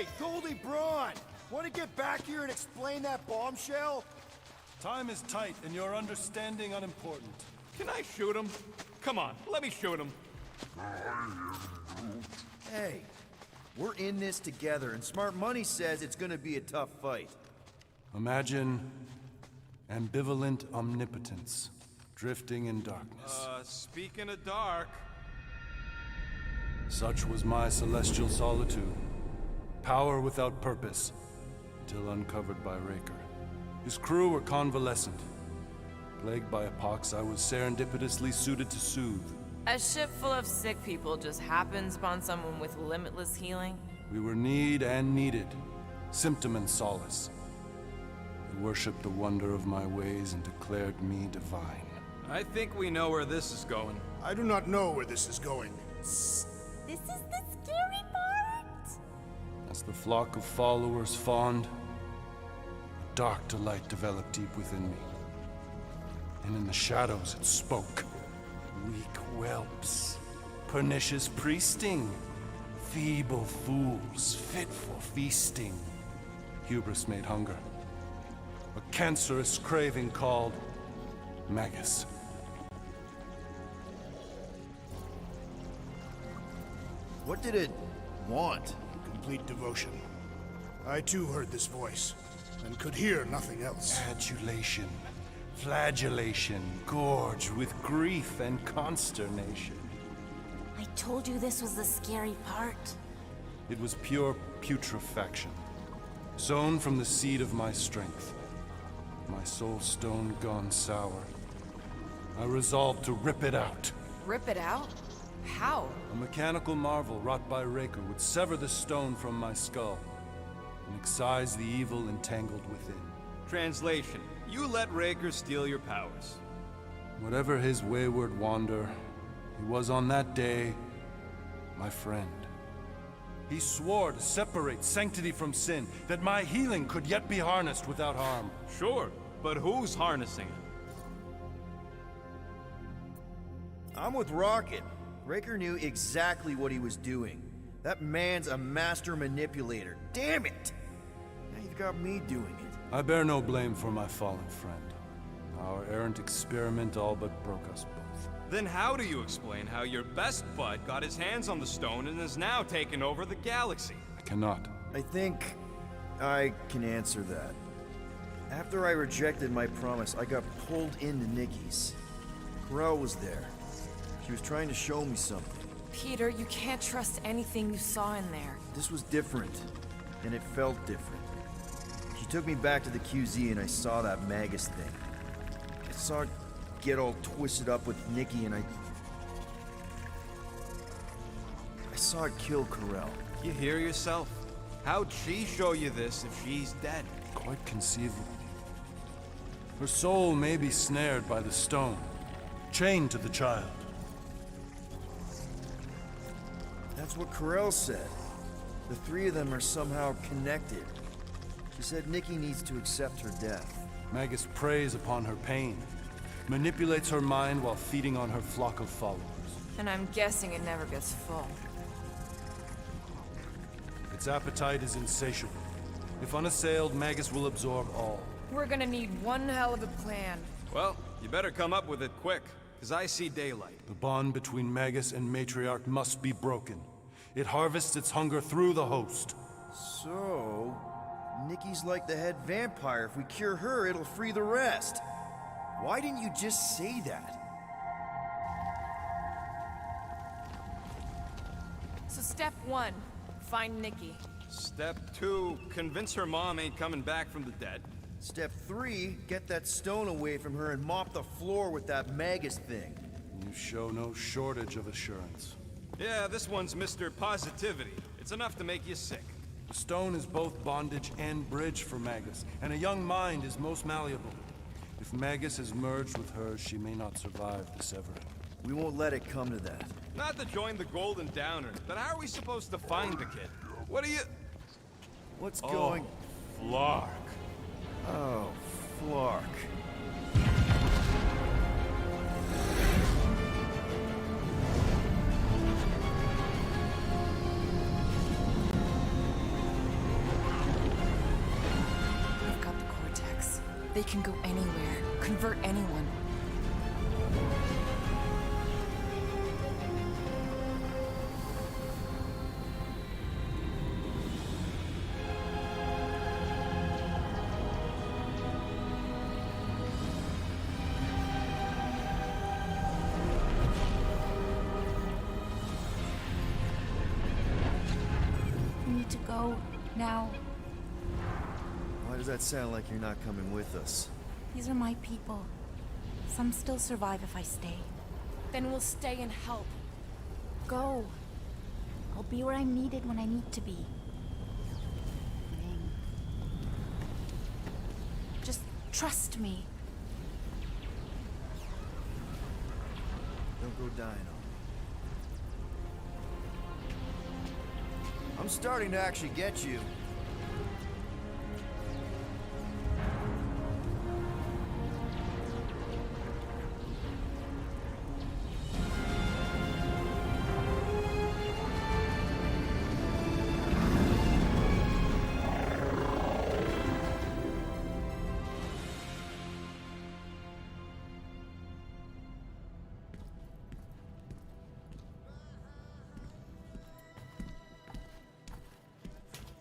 Hey, Goldie Braun! Want to get back here and explain that bombshell? Time is tight and your understanding unimportant. Can I shoot him? Come on, let me shoot him. Hey, we're in this together, and Smart Money says it's gonna be a tough fight. Imagine ambivalent omnipotence, drifting in darkness. Speaking of dark... Such was my celestial solitude. Power without purpose, until uncovered by Raker. His crew were convalescent. Plagued by a pox, I was serendipitously suited to soothe. A ship full of sick people just happens upon someone with limitless healing? We were need and needed, symptom and solace. They worshipped the wonder of my ways and declared me divine. I think we know where this is going. I do not know where this is going. This is the scary part! As the flock of followers fawned, a dark delight developed deep within me. And in the shadows it spoke. Weak whelps, pernicious priesting, feeble fools fit for feasting. Hubris made hunger. A cancerous craving called Magus. What did it want? Complete devotion. I too heard this voice, and could hear nothing else. Adulation, flagellation, gorged with grief and consternation. I told you this was the scary part. It was pure putrefaction, sown from the seed of my strength. My soul stone gone sour. I resolved to rip it out. Rip it out? How? A mechanical marvel wrought by Raker would sever the stone from my skull and excise the evil entangled within. Translation: you let Raker steal your powers. Whatever his wayward wander, he was on that day my friend. He swore to separate sanctity from sin, that my healing could yet be harnessed without harm. Sure, but who's harnessing it? I'm with Rocket. Raker knew exactly what he was doing. That man's a master manipulator. Damn it! Now you've got me doing it. I bear no blame for my fallen friend. Our errant experiment all but broke us both. Then how do you explain how your best bud got his hands on the stone and is now taking over the galaxy? I cannot. I think I can answer that. After I rejected my promise, I got pulled into Nikki's. Corel was there. She was trying to show me something. Peter, you can't trust anything you saw in there. This was different, and it felt different. She took me back to the QZ and I saw that Magus thing. I saw it get all twisted up with Nikki and I saw it kill Corel. You hear yourself? How'd she show you this if she's dead? Quite conceivable. Her soul may be snared by the stone, chained to the child. That's what Corel said. The three of them are somehow connected. She said Nikki needs to accept her death. Magus preys upon her pain, manipulates her mind while feeding on her flock of followers. And I'm guessing it never gets full. Its appetite is insatiable. If unassailed, Magus will absorb all. We're gonna need one hell of a plan. Well, you better come up with it quick, because I see daylight. The bond between Magus and Matriarch must be broken. It harvests its hunger through the host. So, Nikki's like the head vampire. If we cure her, it'll free the rest. Why didn't you just say that? So step 1, find Nikki. Step 2, convince her mom ain't coming back from the dead. Step 3, get that stone away from her and mop the floor with that Magus thing. You show no shortage of assurance. Yeah, this one's Mr. Positivity. It's enough to make you sick. The stone is both bondage and bridge for Magus, and a young mind is most malleable. If Magus is merged with hers, she may not survive the severing. We won't let it come to that. Not to join the Golden Downers, but how are we supposed to find the kid? What are you... What's going... Flark. Oh, Flark. They can go anywhere, convert anyone. We need to go now. Why does that sound like you're not coming with us? These are my people. Some still survive if I stay. Then we'll stay and help. Go. I'll be where I'm needed when I need to be. Just trust me. Don't go dying on me. I'm starting to actually get you.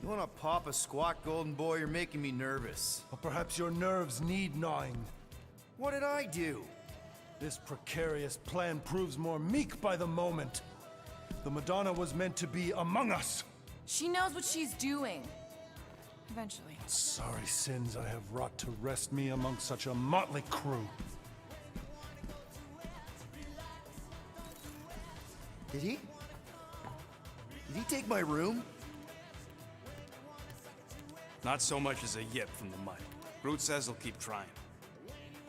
You wanna pop a squat, golden boy? You're making me nervous. Or perhaps your nerves need gnawing. What did I do? This precarious plan proves more meek by the moment. The Madonna was meant to be among us. She knows what she's doing. Eventually. Sorry sins I have wrought to wrest me among such a motley crew. Did he? Did he take my room? Not so much as a yip from the mud. Groot says he'll keep trying.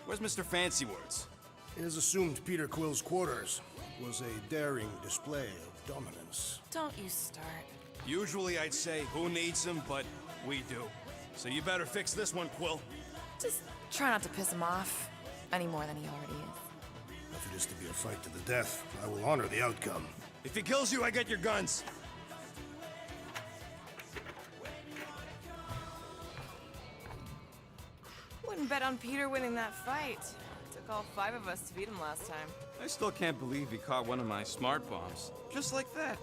Where's Mr. Fancy Words? It is assumed Peter Quill's quarters was a daring display of dominance. Don't you start. Usually I'd say, who needs him, but we do. So you better fix this one, Quill. Just try not to piss him off any more than he already is. If it is to be a fight to the death, I will honor the outcome. If he kills you, I get your guns. Wouldn't bet on Peter winning that fight. Took all 5 of us to beat him last time. I still can't believe he caught one of my smart bombs. Just like that.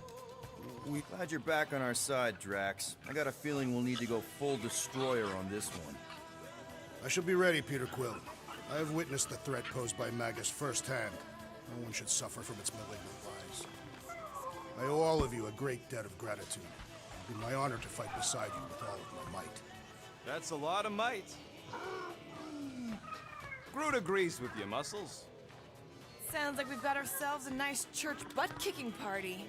Glad you're back on our side, Drax. I got a feeling we'll need to go full destroyer on this one. I shall be ready, Peter Quill. I have witnessed the threat posed by Magus firsthand. No one should suffer from its malignant lies. I owe all of you a great debt of gratitude. It would be my honor to fight beside you with all of my might. That's a lot of might. Groot agrees with you, Muscles. Sounds like we've got ourselves a nice church butt-kicking party.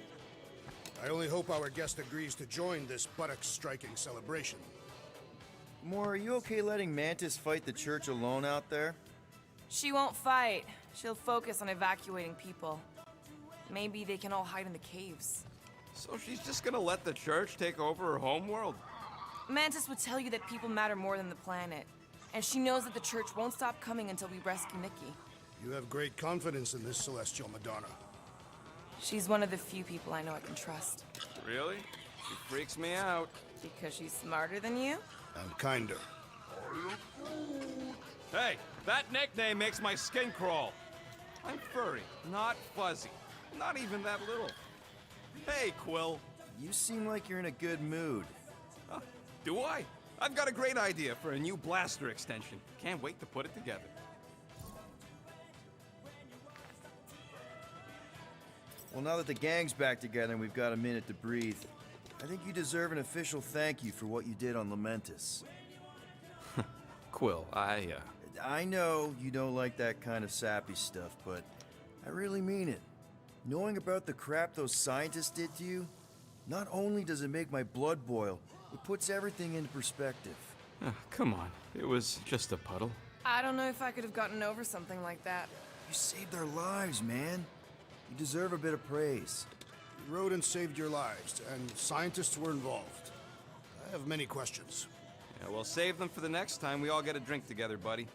I only hope our guest agrees to join this buttocks-striking celebration. Moore, are you okay letting Mantis fight the church alone out there? She won't fight. She'll focus on evacuating people. Maybe they can all hide in the caves. So she's just gonna let the church take over her homeworld? Mantis would tell you that people matter more than the planet. And she knows that the church won't stop coming until we rescue Nikki. You have great confidence in this celestial Madonna. She's one of the few people I know I can trust. Really? She freaks me out. Because she's smarter than you? And kinder. Hey, that nickname makes my skin crawl. I'm furry, not fuzzy. Not even that little. Hey, Quill. You seem like you're in a good mood. Do I? I've got a great idea for a new blaster extension. Can't wait to put it together. Well, now that the gang's back together and we've got a minute to breathe, I think you deserve an official thank you for what you did on Lamentus. Quill, I know you don't like that kind of sappy stuff, but I really mean it. Knowing about the crap those scientists did to you, not only does it make my blood boil, it puts everything into perspective. Come on. It was just a puddle. I don't know if I could have gotten over something like that. You saved their lives, man. You deserve a bit of praise. You rode and saved your lives, and scientists were involved. I have many questions. Yeah, well, save them for the next time we all get a drink together, buddy.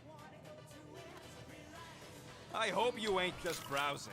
I hope you ain't just browsing.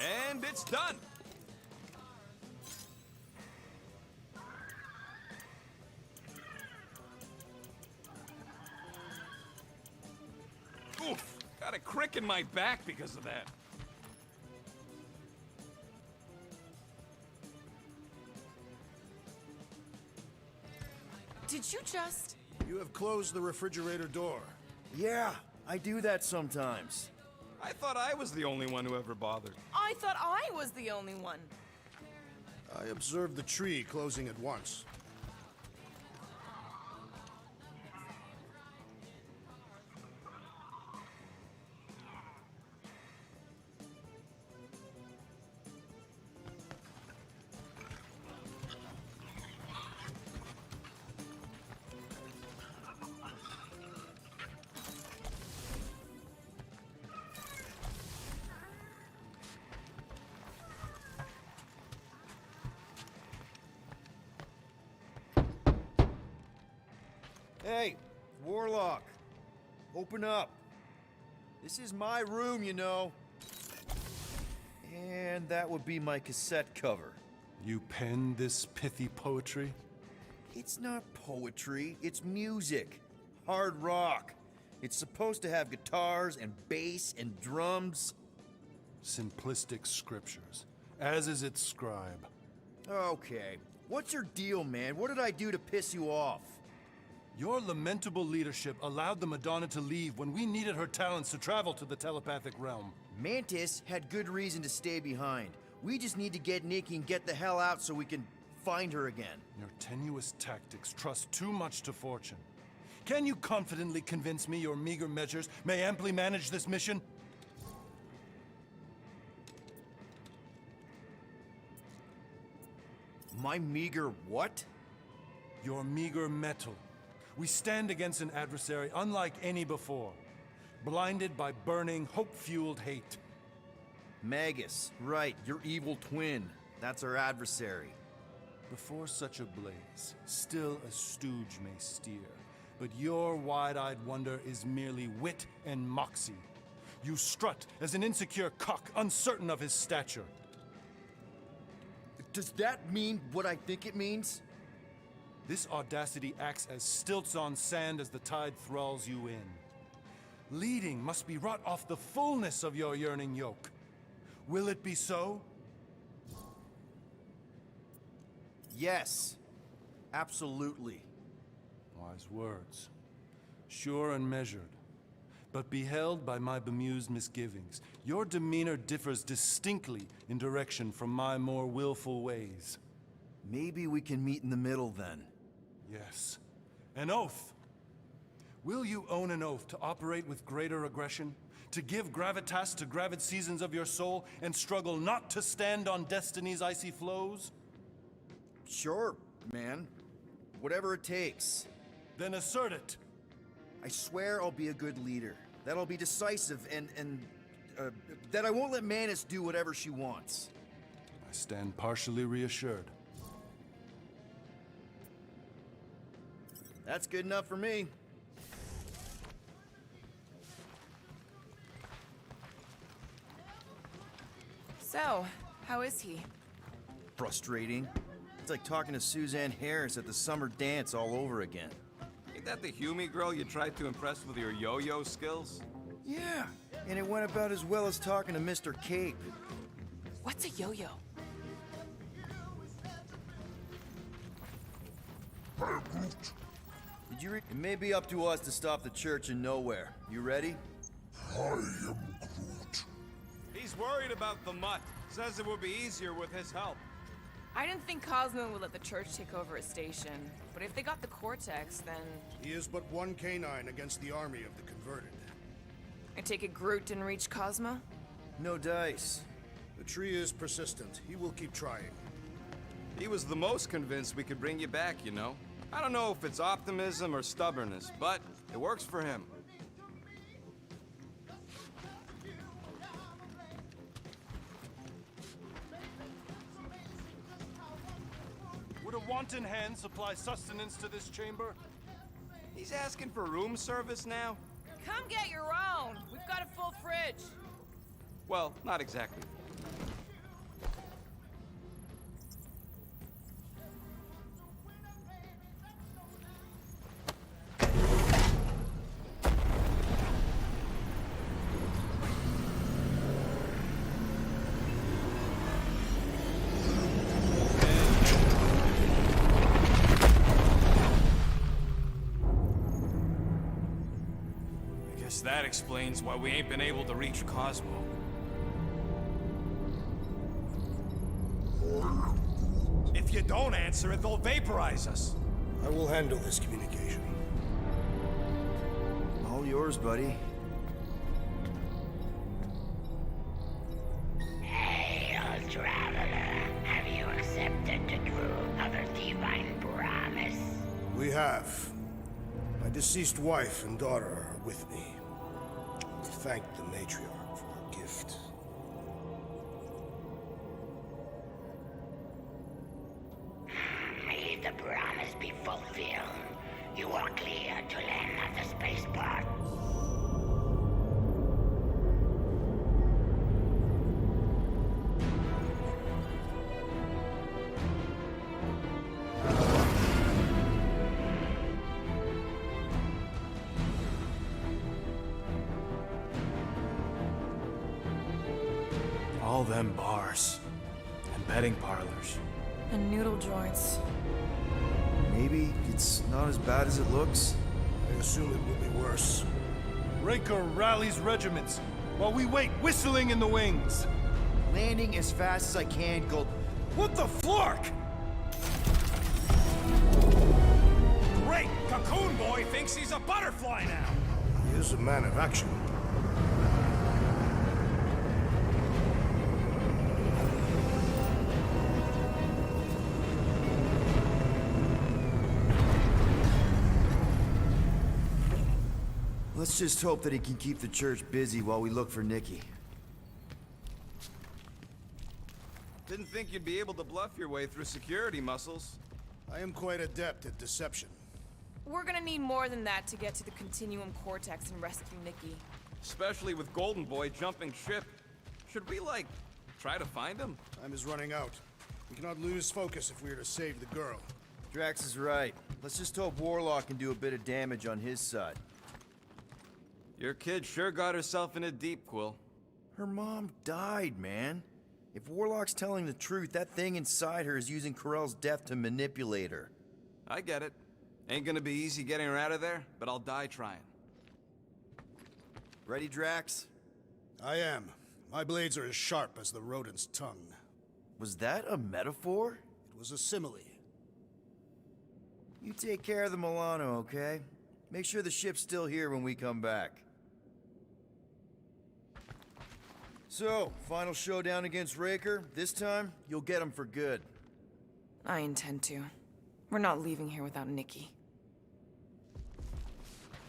And it's done! Oof! Got a crick in my back because of that. Did you just... You have closed the refrigerator door. Yeah, I do that sometimes. I thought I was the only one who ever bothered. I thought I was the only one. I observed the tree closing at once. Hey, Warlock. Open up. This is my room, you know. And that would be my cassette cover. You penned this pithy poetry? It's not poetry, it's music. Hard rock. It's supposed to have guitars and bass and drums. Simplistic scriptures, as is its scribe. Okay. What's your deal, man? What did I do to piss you off? Your lamentable leadership allowed the Madonna to leave when we needed her talents to travel to the telepathic realm. Mantis had good reason to stay behind. We just need to get Nikki and get the hell out so we can find her again. Your tenuous tactics trust too much to fortune. Can you confidently convince me your meager measures may amply manage this mission? My meager what? Your meager metal. We stand against an adversary unlike any before, blinded by burning, hope-fueled hate. Magus, right, your evil twin. That's our adversary. Before such a blaze, still a stooge may steer, but your wide-eyed wonder is merely wit and moxie. You strut as an insecure cock, uncertain of his stature. Does that mean what I think it means? This audacity acts as stilts on sand as the tide thralls you in. Leading must be wrought off the fullness of your yearning yoke. Will it be so? Yes. Absolutely. Wise words. Sure and measured. But beheld by my bemused misgivings, your demeanor differs distinctly in direction from my more willful ways. Maybe we can meet in the middle then. Yes. An oath. Will you own an oath to operate with greater aggression? To give gravitas to gravid seasons of your soul and struggle not to stand on destiny's icy flows? Sure, man. Whatever it takes. Then assert it. I swear I'll be a good leader. That I'll be decisive and that I won't let Manus do whatever she wants. I stand partially reassured. That's good enough for me. So, how is he? Frustrating. It's like talking to Suzanne Harris at the summer dance all over again. Ain't that the Hume girl you tried to impress with your yo-yo skills? Yeah, and it went about as well as talking to Mr. Cape. What's a yo-yo? Did you It may be up to us to stop the church in nowhere. You ready? He's worried about the mutt. Says it would be easier with his help. I didn't think Cosmo would let the church take over a station, but if they got the Cortex, then... He is but one canine against the army of the converted. I take it Groot didn't reach Cosmo? No dice. The tree is persistent. He will keep trying. He was the most convinced we could bring you back, you know. I don't know if it's optimism or stubbornness, but it works for him. Would a wanton hand supply sustenance to this chamber? He's asking for room service now? Come get your own! We've got a full fridge! Well, not exactly. That explains why we ain't been able to reach Cosmo. If you don't answer it, they'll vaporize us. I will handle this communication. All yours, buddy. Hail, traveler. Have you accepted the truth of a divine promise? We have. My deceased wife and daughter are with me. Thank the matriarch for her gift. May the promise be fulfilled. You are clear to land at the spaceport. All them bars. And betting parlors. And noodle joints. Maybe it's not as bad as it looks. I assume it will be worse. Raker rallies regiments while we wait whistling in the wings. Landing as fast as I can, Gold. What the flark? Great! Cocoon Boy thinks he's a butterfly now! He is a man of action. Let's just hope that he can keep the church busy while we look for Nikki. Didn't think you'd be able to bluff your way through security muscles. I am quite adept at deception. We're gonna need more than that to get to the Continuum Cortex and rescue Nikki. Especially with Golden Boy jumping ship. Should we, like, try to find him? Time is running out. We cannot lose focus if we are to save the girl. Drax is right. Let's just hope Warlock can do a bit of damage on his side. Your kid sure got herself in a deep, Quill. Her mom died, man. If Warlock's telling the truth, that thing inside her is using Corell's death to manipulate her. I get it. Ain't gonna be easy getting her out of there, but I'll die trying. Ready, Drax? I am. My blades are as sharp as the rodent's tongue. Was that a metaphor? It was a simile. You take care of the Milano, okay? Make sure the ship's still here when we come back. So, final showdown against Raker. This time, you'll get him for good. I intend to. We're not leaving here without Nikki.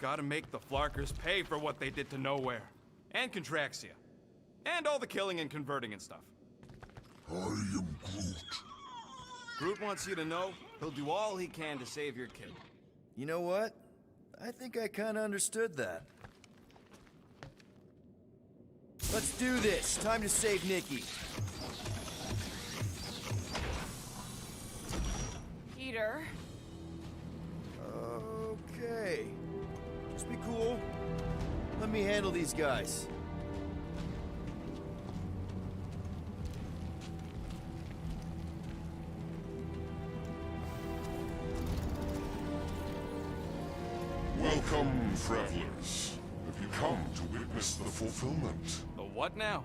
Gotta make the Flarkers pay for what they did to Nowhere. And Contraxia. And all the killing and converting and stuff. I am Groot. Groot wants you to know he'll do all he can to save your kid. You know what? I think I kinda understood that. Let's do this. Time to save Nikki. Peter? Okay. Just be cool. Let me handle these guys. Welcome, travelers. Have you come to witness the fulfillment? The what now?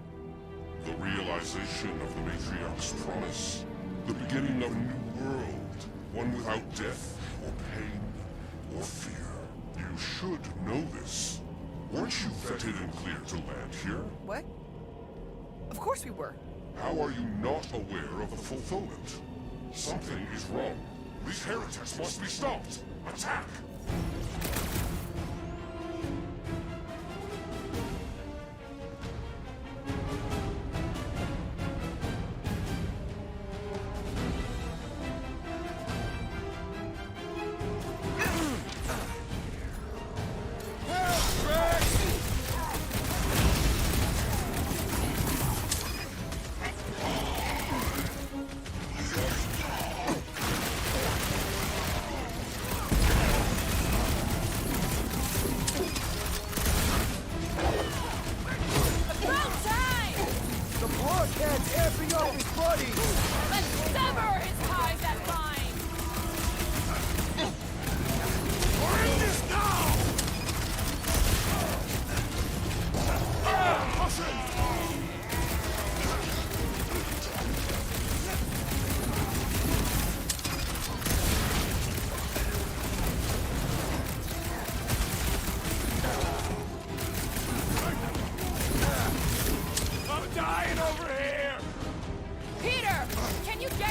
The realization of the Matriarch's promise. The beginning of a new world. One without death, or pain, or fear. You should know this. Weren't you vetted and cleared to land here? What? Of course we were. How are you not aware of the fulfillment? Something is wrong. These heretics must be stopped. Attack!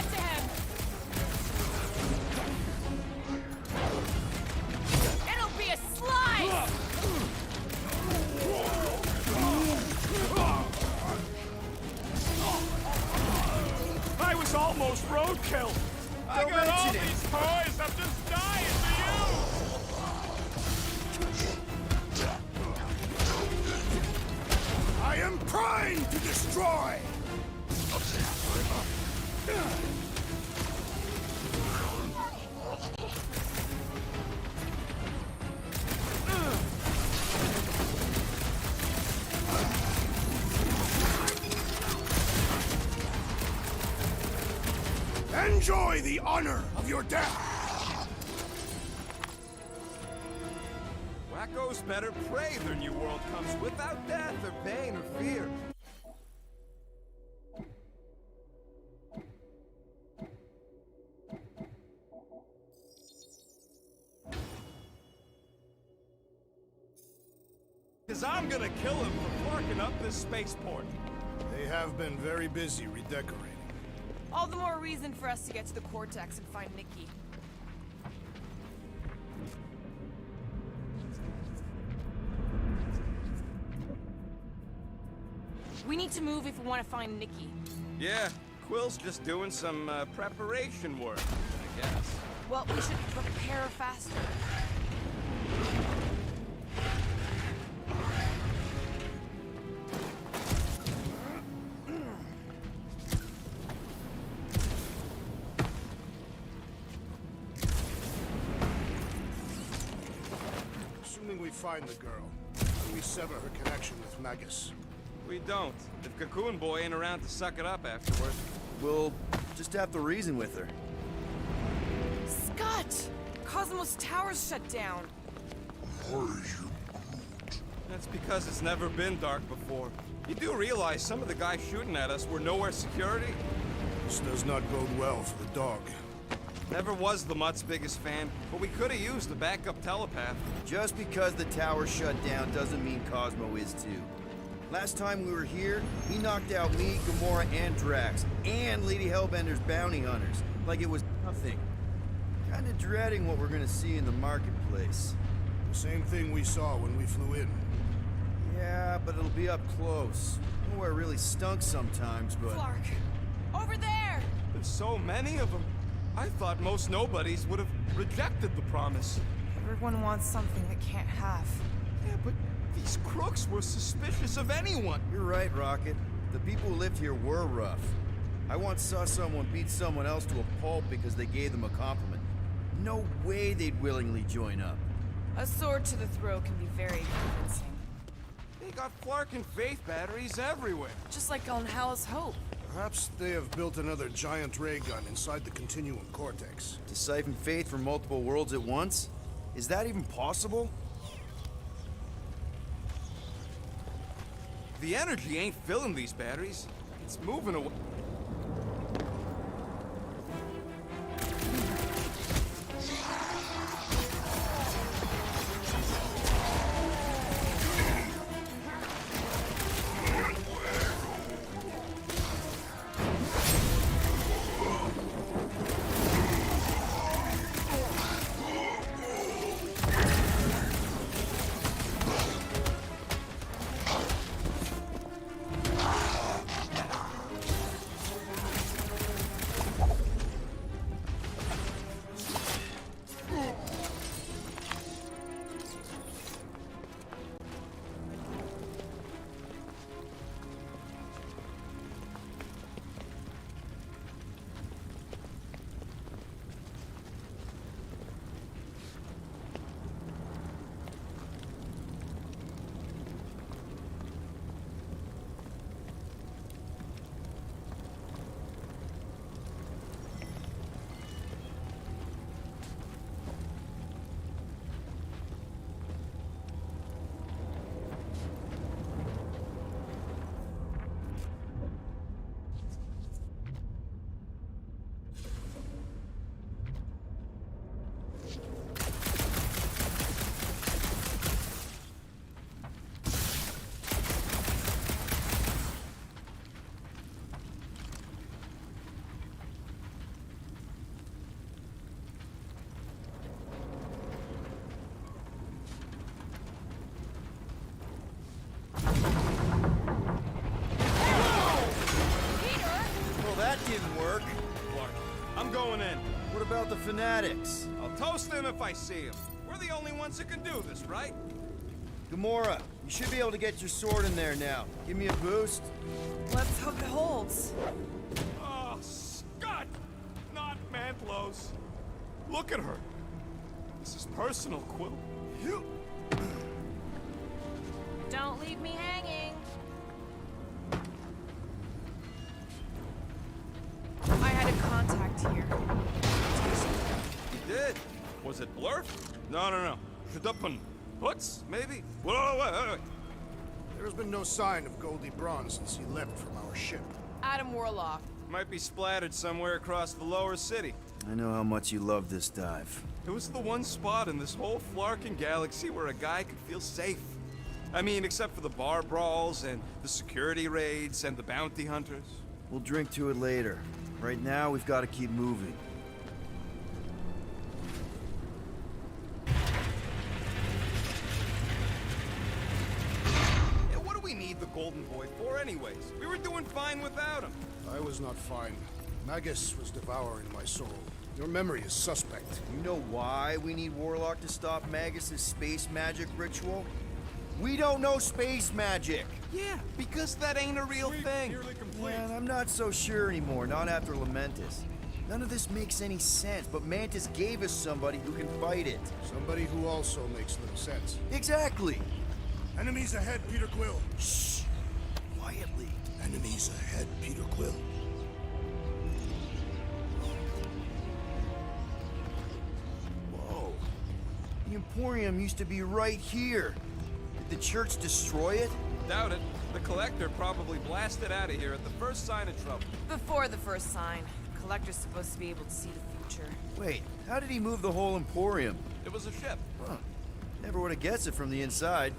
get to him! It'll be a slice! I was almost roadkill! I got all these toys, I'm just dying for you! I am primed to destroy! Enjoy the honor of your death! Wackos better pray their new world comes without death or pain or fear. Cause I'm gonna kill him for parking up this spaceport. They have been very busy redecorating. All the more reason for us to get to the Cortex and find Nikki. We need to move if we want to find Nikki. Yeah, Quill's just doing some preparation work, I guess. Well, we should prepare faster. Assuming we find the girl, how do we sever her connection with Magus? We don't. If Cocoon Boy ain't around to suck it up afterward. We'll just have to reason with her. Scott! Cosmos Tower's shut down. That's because it's never been dark before. You do realize some of the guys shooting at us were nowhere security? This does not bode well for the dog. Never was the Mutt's biggest fan, but we could have used a backup telepath. Just because the tower shut down doesn't mean Cosmo is too. Last time we were here, he knocked out me, Gamora, and Drax, and Lady Hellbender's bounty hunters, like it was nothing. Kinda dreading what we're gonna see in the marketplace. The same thing we saw when we flew in. Yeah, but it'll be up close. Nowhere really stunk sometimes, but... Clark! Over there! There's so many of them. I thought most nobodies would have rejected the promise. Everyone wants something they can't have. Yeah, but these crooks were suspicious of anyone. You're right, Rocket. The people who lived here were rough. I once saw someone beat someone else to a pulp because they gave them a compliment. No way they'd willingly join up. A sword to the throat can be very convincing. They got Flark and Faith batteries everywhere. Just like on Hal's Hope. Perhaps they have built another giant ray gun inside the Continuum Cortex. To siphon faith from multiple worlds at once? Is that even possible? The energy ain't filling these batteries. It's moving away. didn't work. Clark, I'm going in. What about the fanatics? I'll toast them if I see them. We're the only ones that can do this, right? Gamora, you should be able to get your sword in there now. Give me a boost. Let's hope it holds. Oh, Scott! Not Mantlos. Look at her. This is personal, Quill. Don't leave me hanging. I had a contact here. You did? Was it Blurf? No. Shudupun. Hoots, maybe? Wait. There has been no sign of Goldie Braun since he left from our ship. Adam Warlock. Might be splattered somewhere across the lower city. I know how much you love this dive. It was the one spot in this whole Flarkin galaxy where a guy could feel safe. I mean, except for the bar brawls and the security raids and the bounty hunters. We'll drink to it later. Right now, we've got to keep moving. Yeah, what do we need the Golden Boy for anyways? We were doing fine without him. I was not fine. Magus was devouring my soul. Your memory is suspect. You know why we need Warlock to stop Magus's space magic ritual? We don't know space magic! Yeah, because that ain't a real thing. Man, I'm not so sure anymore, not after Lamentus. None of this makes any sense, but Mantis gave us somebody who can fight it. Somebody who also makes little sense. Exactly! Enemies ahead, Peter Quill. Shh! Quietly. Enemies ahead, Peter Quill. Whoa. The Emporium used to be right here. Did the church destroy it? Doubt it. The Collector probably blasted out of here at the first sign of trouble. Before the first sign. Collector's supposed to be able to see the future. Wait, how did he move the whole Emporium? It was a ship. Huh. Never would have guessed it from the inside.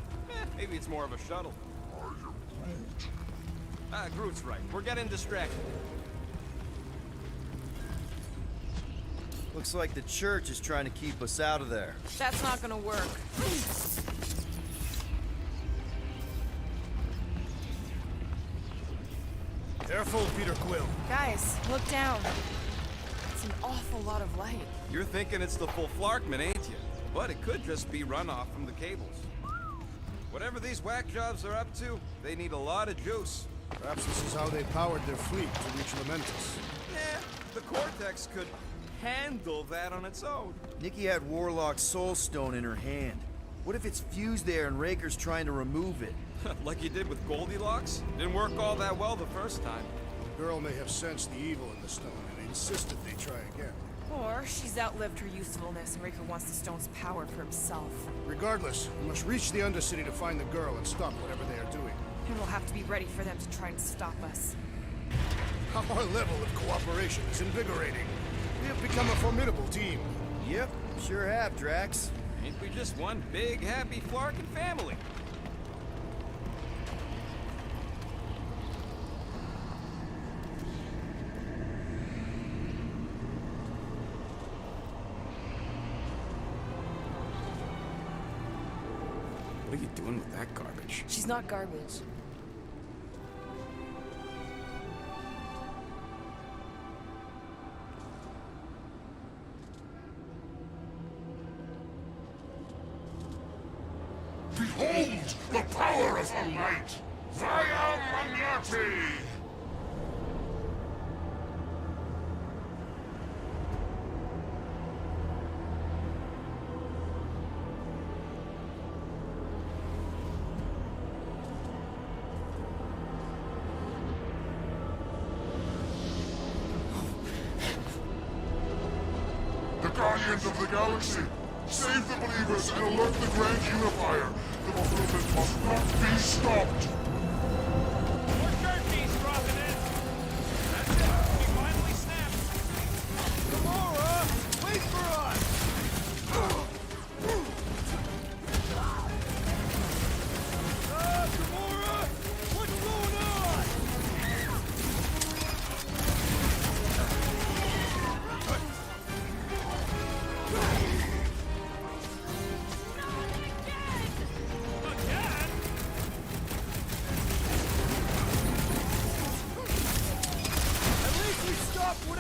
Maybe it's more of a shuttle. Groot's right. We're getting distracted. Looks like the church is trying to keep us out of there. That's not gonna work. Careful, Peter Quill. Guys, look down. It's an awful lot of light. You're thinking it's the full Flarkman, ain't you? But it could just be runoff from the cables. Whatever these whack jobs are up to, they need a lot of juice. Perhaps this is how they powered their fleet to reach Lamentus. Yeah, the Cortex could handle that on its own. Nikki had Warlock's soul stone in her hand. What if it's fused there and Raker's trying to remove it? Like you did with Goldilocks? Didn't work all that well the first time. The girl may have sensed the evil in the stone and insisted they try again. Or she's outlived her usefulness and Raker wants the stone's power for himself. Regardless, we must reach the Undercity to find the girl and stop whatever they are doing. And we'll have to be ready for them to try and stop us. Our level of cooperation is invigorating. We have become a formidable team. Yep, sure have, Drax. Ain't we just one big, happy Flarkin family? What are you doing with that garbage? She's not garbage. Behold the power of the light! Via Magnati! The Guardians of the Galaxy! Save the believers and alert the Grand Unifier! The movement must not be stopped! More turkeys dropping in! That's it! We finally snapped! Gamora! Wait for us! Gamora! What's going on?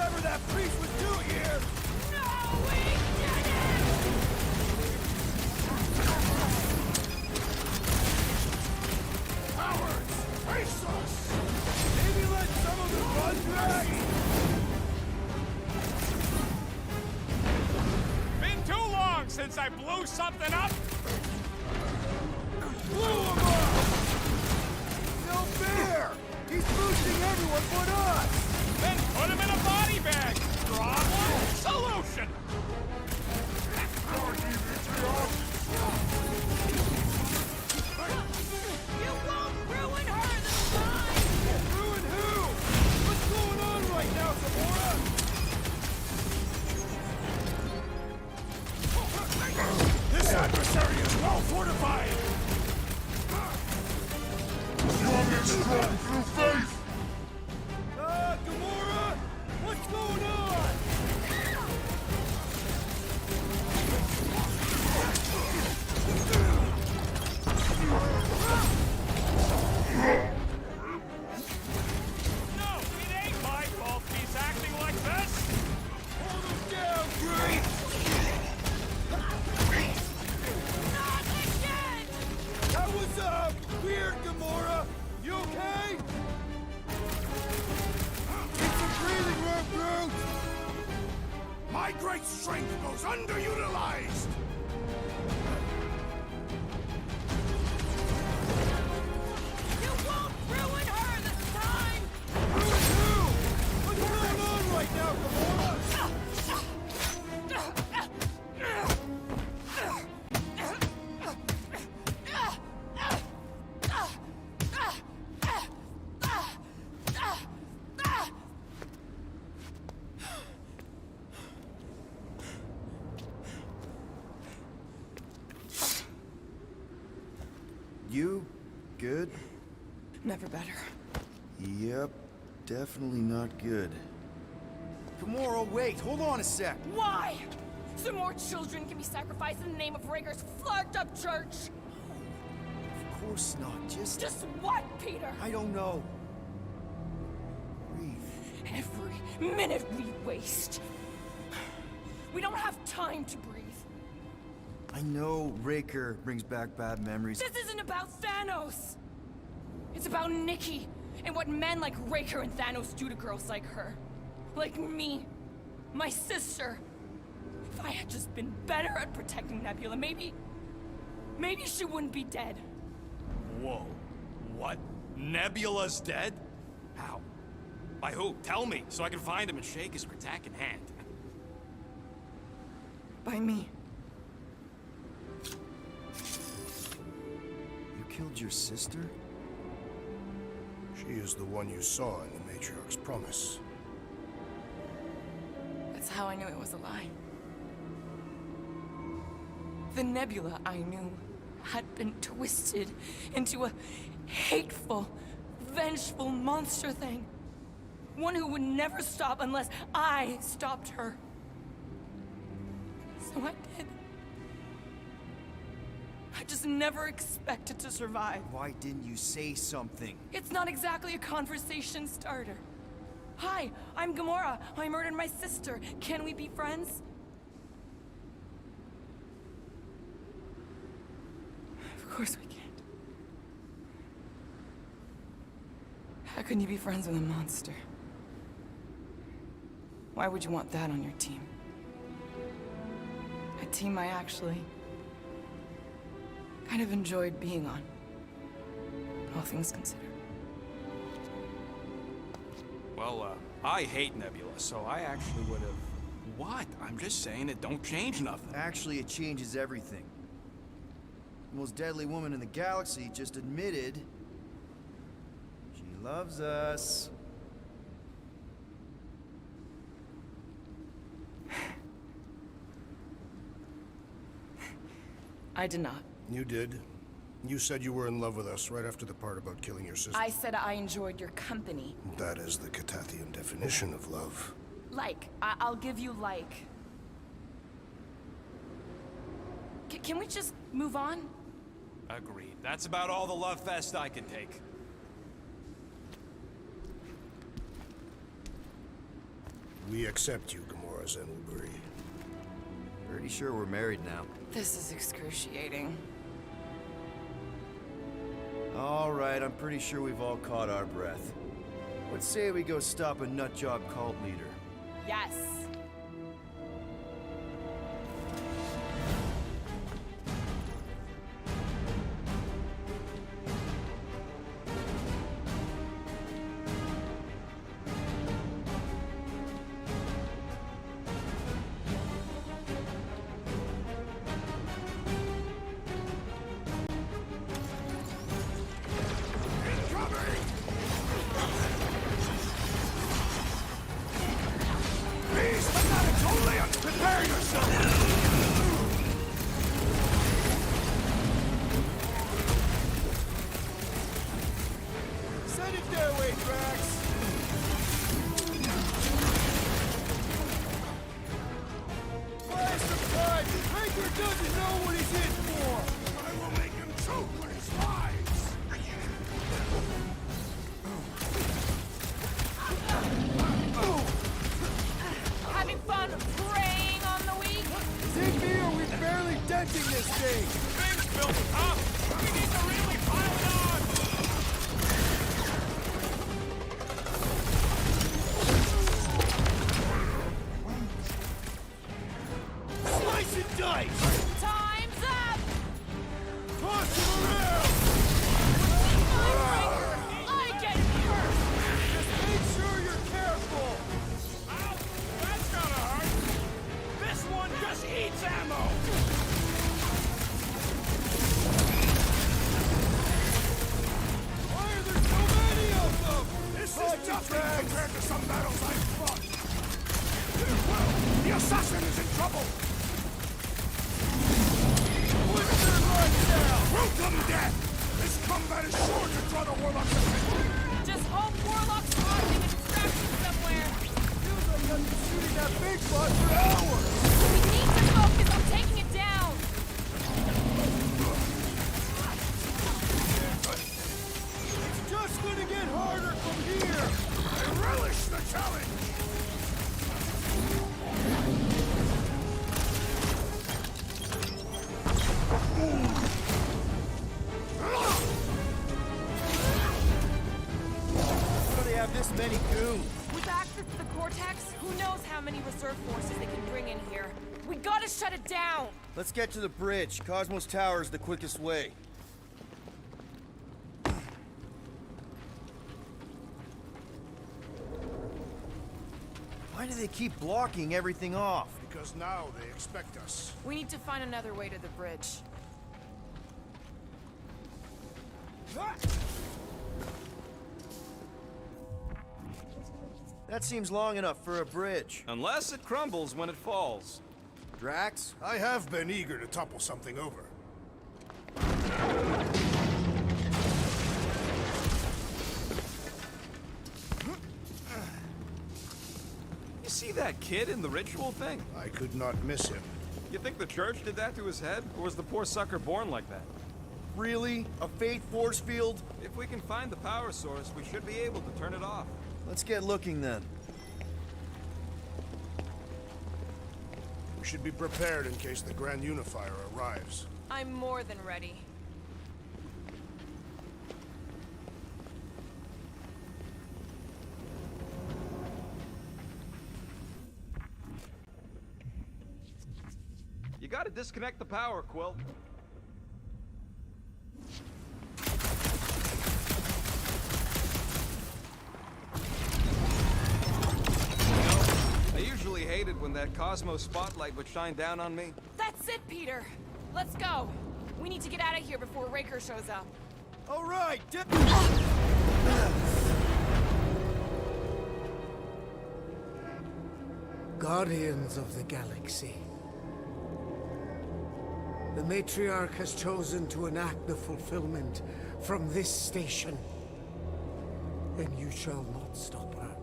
whatever that priest was doing here! No, we did it! Cowards! Face us! Maybe let some of the fun back! Been too long since I blew something up. Blew him up! No fair! He's boosting everyone but us! Then put him in a body bag. Problem? Solution. You won't ruin her this time! Ruin who? What's going on right now, Gamora? This adversary is well fortified! You are made strong through faith! Gamora! What's going on? No, it ain't my fault he's acting like this. Hold him down, Groot! Not again! That was, weird, Gamora! You okay? Get some breathing room, Groot! My great strength goes underutilized! You won't ruin her this time! Ruin who? What's going on right now, Gamora? You good? Never better. Yep, definitely not good. Gamora, wait, hold on a sec. Why? So more children can be sacrificed in the name of Raker's flarked up church? Of course not, Just what, Peter? I don't know. Breathe. Every minute we waste. We don't have time to breathe. I know Raker brings back bad memories. This isn't about Thanos. It's about Nikki and what men like Raker and Thanos do to girls like her. Like me. My sister. If I had just been better at protecting Nebula, maybe she wouldn't be dead. Whoa. What? Nebula's dead? How? By who? Tell me, so I can find him and shake his Kratak in hand. By me. You killed your sister? She is the one you saw in the Matriarch's promise. That's how I knew it was a lie. The Nebula I knew had been twisted into a hateful, vengeful monster thing. One who would never stop unless I stopped her. So I did. I just never expected to survive. Why didn't you say something? It's not exactly a conversation starter. Hi, I'm Gamora. I murdered my sister. Can we be friends? Of course we can't. How can you be friends with a monster? Why would you want that on your team? A team I actually kind of enjoyed being on, all things considered. Well, I hate Nebula, so I actually would have... What? I'm just saying it don't change nothing. Actually, it changes everything. The most deadly woman in the galaxy just admitted she loves us. I did not. You did. You said you were in love with us right after the part about killing your sister. I said I enjoyed your company. That is the Catathian definition of love. Like. I'll give you like. Can we just move on? Agreed. That's about all the love fest I can take. We accept you, Gamora Zenubri. Pretty sure we're married now. This is excruciating. All right, I'm pretty sure we've all caught our breath. Let's say we go stop a nutjob cult leader. Yes. Send it their way, Drax! Buy some time! Raker doesn't know what he's in for! I will make him choke on his lies! Having fun preying on the weak? Take me or we're barely denting this thing! Things built up! We need to really pile it on! Slice and dice! Time's up! Toss him around! I get it first! Just make sure you're careful! Ow! That's gotta hurt! This one just eats ammo! Why are there so many of them? This Fuck is you, nothing Drax. compared to some battles I've fought! Well, the assassin is in trouble! Put their lights down! Welcome, death! This combat is sure to draw the warlock's attention! Just hope Warlock's causing a distraction somewhere. Feels like I've been shooting that big bot for hours! We need to focus on taking it down. It's just gonna get harder from here! I relish the challenge! How do they have this many goons? With access to the Cortex, who knows how many reserve forces they can bring in here. We gotta shut it down! Let's get to the bridge. Cosmos Tower is the quickest way. Why do they keep blocking everything off? Because now they expect us. We need to find another way to the bridge. That seems long enough for a bridge. Unless it crumbles when it falls. Drax? I have been eager to topple something over. You see that kid in the ritual thing? I could not miss him. You think the church did that to his head? Or was the poor sucker born like that? Really? A fate force field? If we can find the power source, we should be able to turn it off. Let's get looking then. We should be prepared in case the Grand Unifier arrives. I'm more than ready. You gotta disconnect the power, Quill. I usually hated when that Cosmos spotlight would shine down on me. That's it, Peter. Let's go. We need to get out of here before Raker shows up. All right, Guardians of the Galaxy. The Matriarch has chosen to enact the fulfillment from this station. And you shall not stop her.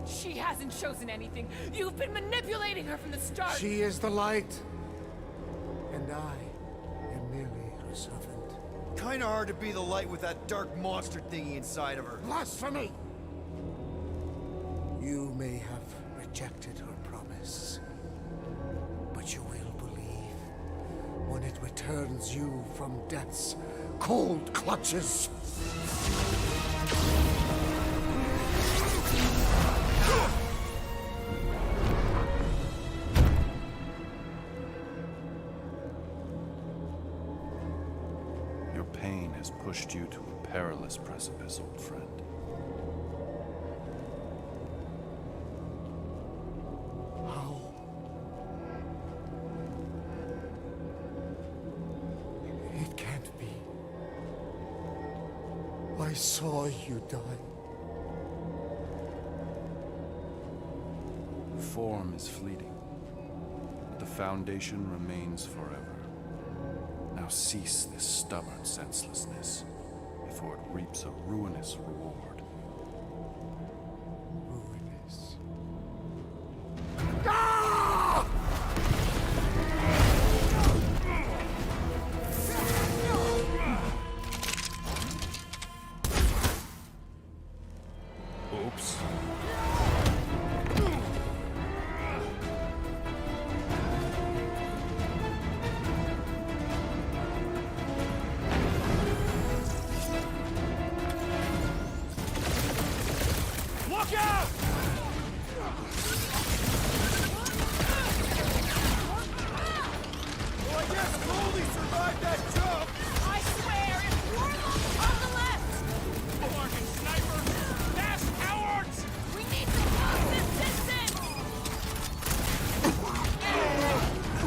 She hasn't chosen anything. You've been manipulating her from the start. She is the light. And I am merely her servant. Kinda hard to be the light with that dark monster thingy inside of her. Blasphemy! You may have rejected her promise. But you will believe when it returns you from death's cold clutches. Your pain has pushed you to a perilous precipice, old friend. How? It can't be. I saw you die. Form is fleeting, but the foundation remains forever. Now cease this stubborn senselessness, before it reaps a ruinous reward. Ruinous. Oops. Look out! Well, I guess Goldie survived that jump! I swear, it's Warlock on the left! Fucking snipers! Fast cowards! We need to close this distance!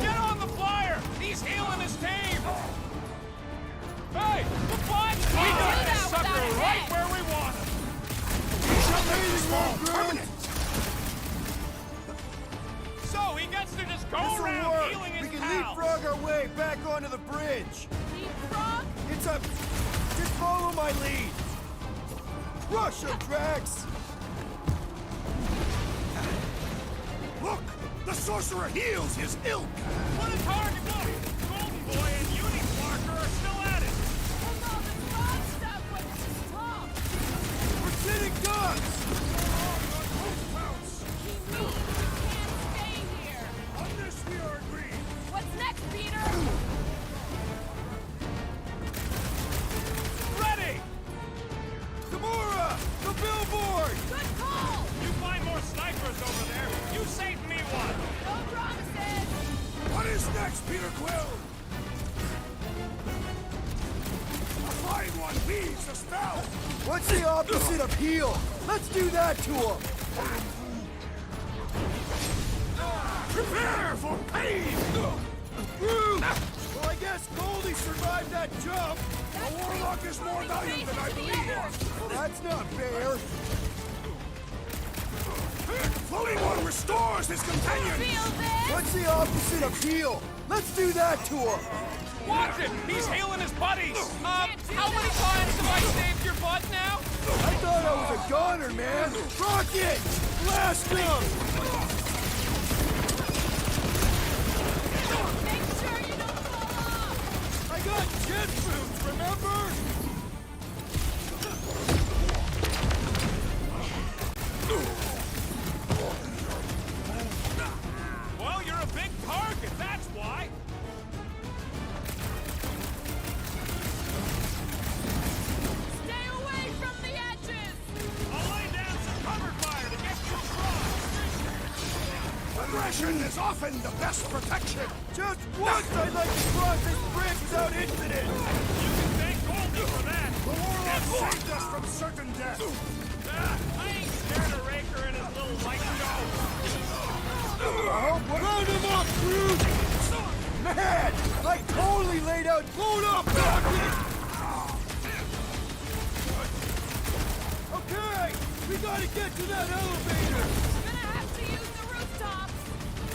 Get on the flyer! He's healing his team! Hey! The flying we do got that this sucker without a right head. where we want him! Permanent! So he gets to just go This'll around work! healing We his can pals! leapfrog our way back onto the bridge! Leapfrog? It's a... Just follow my lead! Rush him, Drax! Look! The sorcerer heals his ilk! What a target! Look! Golden Boy and Uniflarker are still at it! Hold on, the frog stuff was tough! We're sitting ducks! He means we can't stay here! On this we are agreed! What's next, Peter? Ready! Gamora! The billboard! Good call! You find more snipers over there, you save me one! No promises! What is next, Peter Quill? The flying one weaves a spell! What's the opposite of heal? Let's do that to him! Prepare for pain! Well, I guess Goldie survived that jump! The Warlock is more valiant than I believe! Well, that's not fair! Floating one restores his companion! Feel this? What's the opposite of heal? Let's do that to him! Watch it! He's healing his buddies! How many times have I saved your butt now? I thought I was a goner, man! Rocket! Blast him! Make sure you don't fall off! I got jet boots, remember? Well, you're a big target, that's why! Stay away from the edges! I'll lay down some cover fire to get you across! Aggression is often the best protection! Just once I'd like to cross this bridge without incident! You can thank Goldie for that! The Warlock saved us from certain death! I ain't scared of Raker and his little light show! Round him up, Groot! Man! I totally laid out blown up rocket! Okay! We gotta get to that elevator! Gonna have to use the rooftops!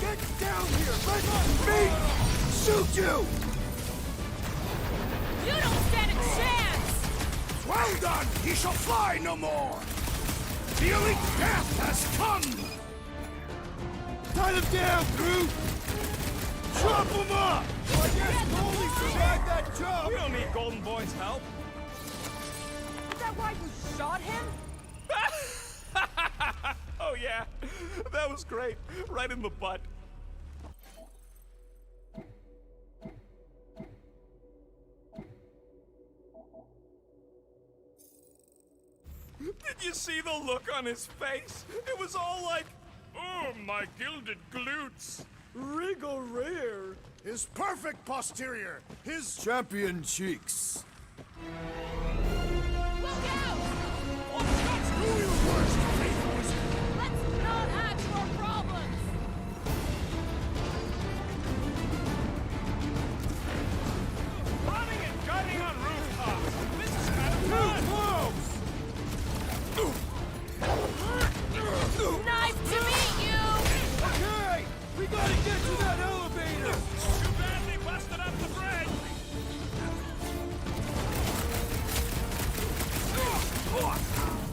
Get down here! Let me shoot you! You don't stand a chance! Well done! He shall fly no more! The elite death has come! Cut him down, Groot! Chop him up! Well, I guess Goldie survived that jump! We don't need Golden Boy's help! Is that why you shot him? Oh yeah? Yeah, that was great. Right in the butt. Did you see the look on his face? It was all like, oh, my gilded glutes. Regal rear. His perfect posterior. His Champion cheeks. Look out! Who are your worst faithfuls? Let's not add to our problems! Running and gunning on rooftops. This is kind of fun. Nice to meet you! Okay, we gotta get to that elevator. Too bad they busted up the bridge.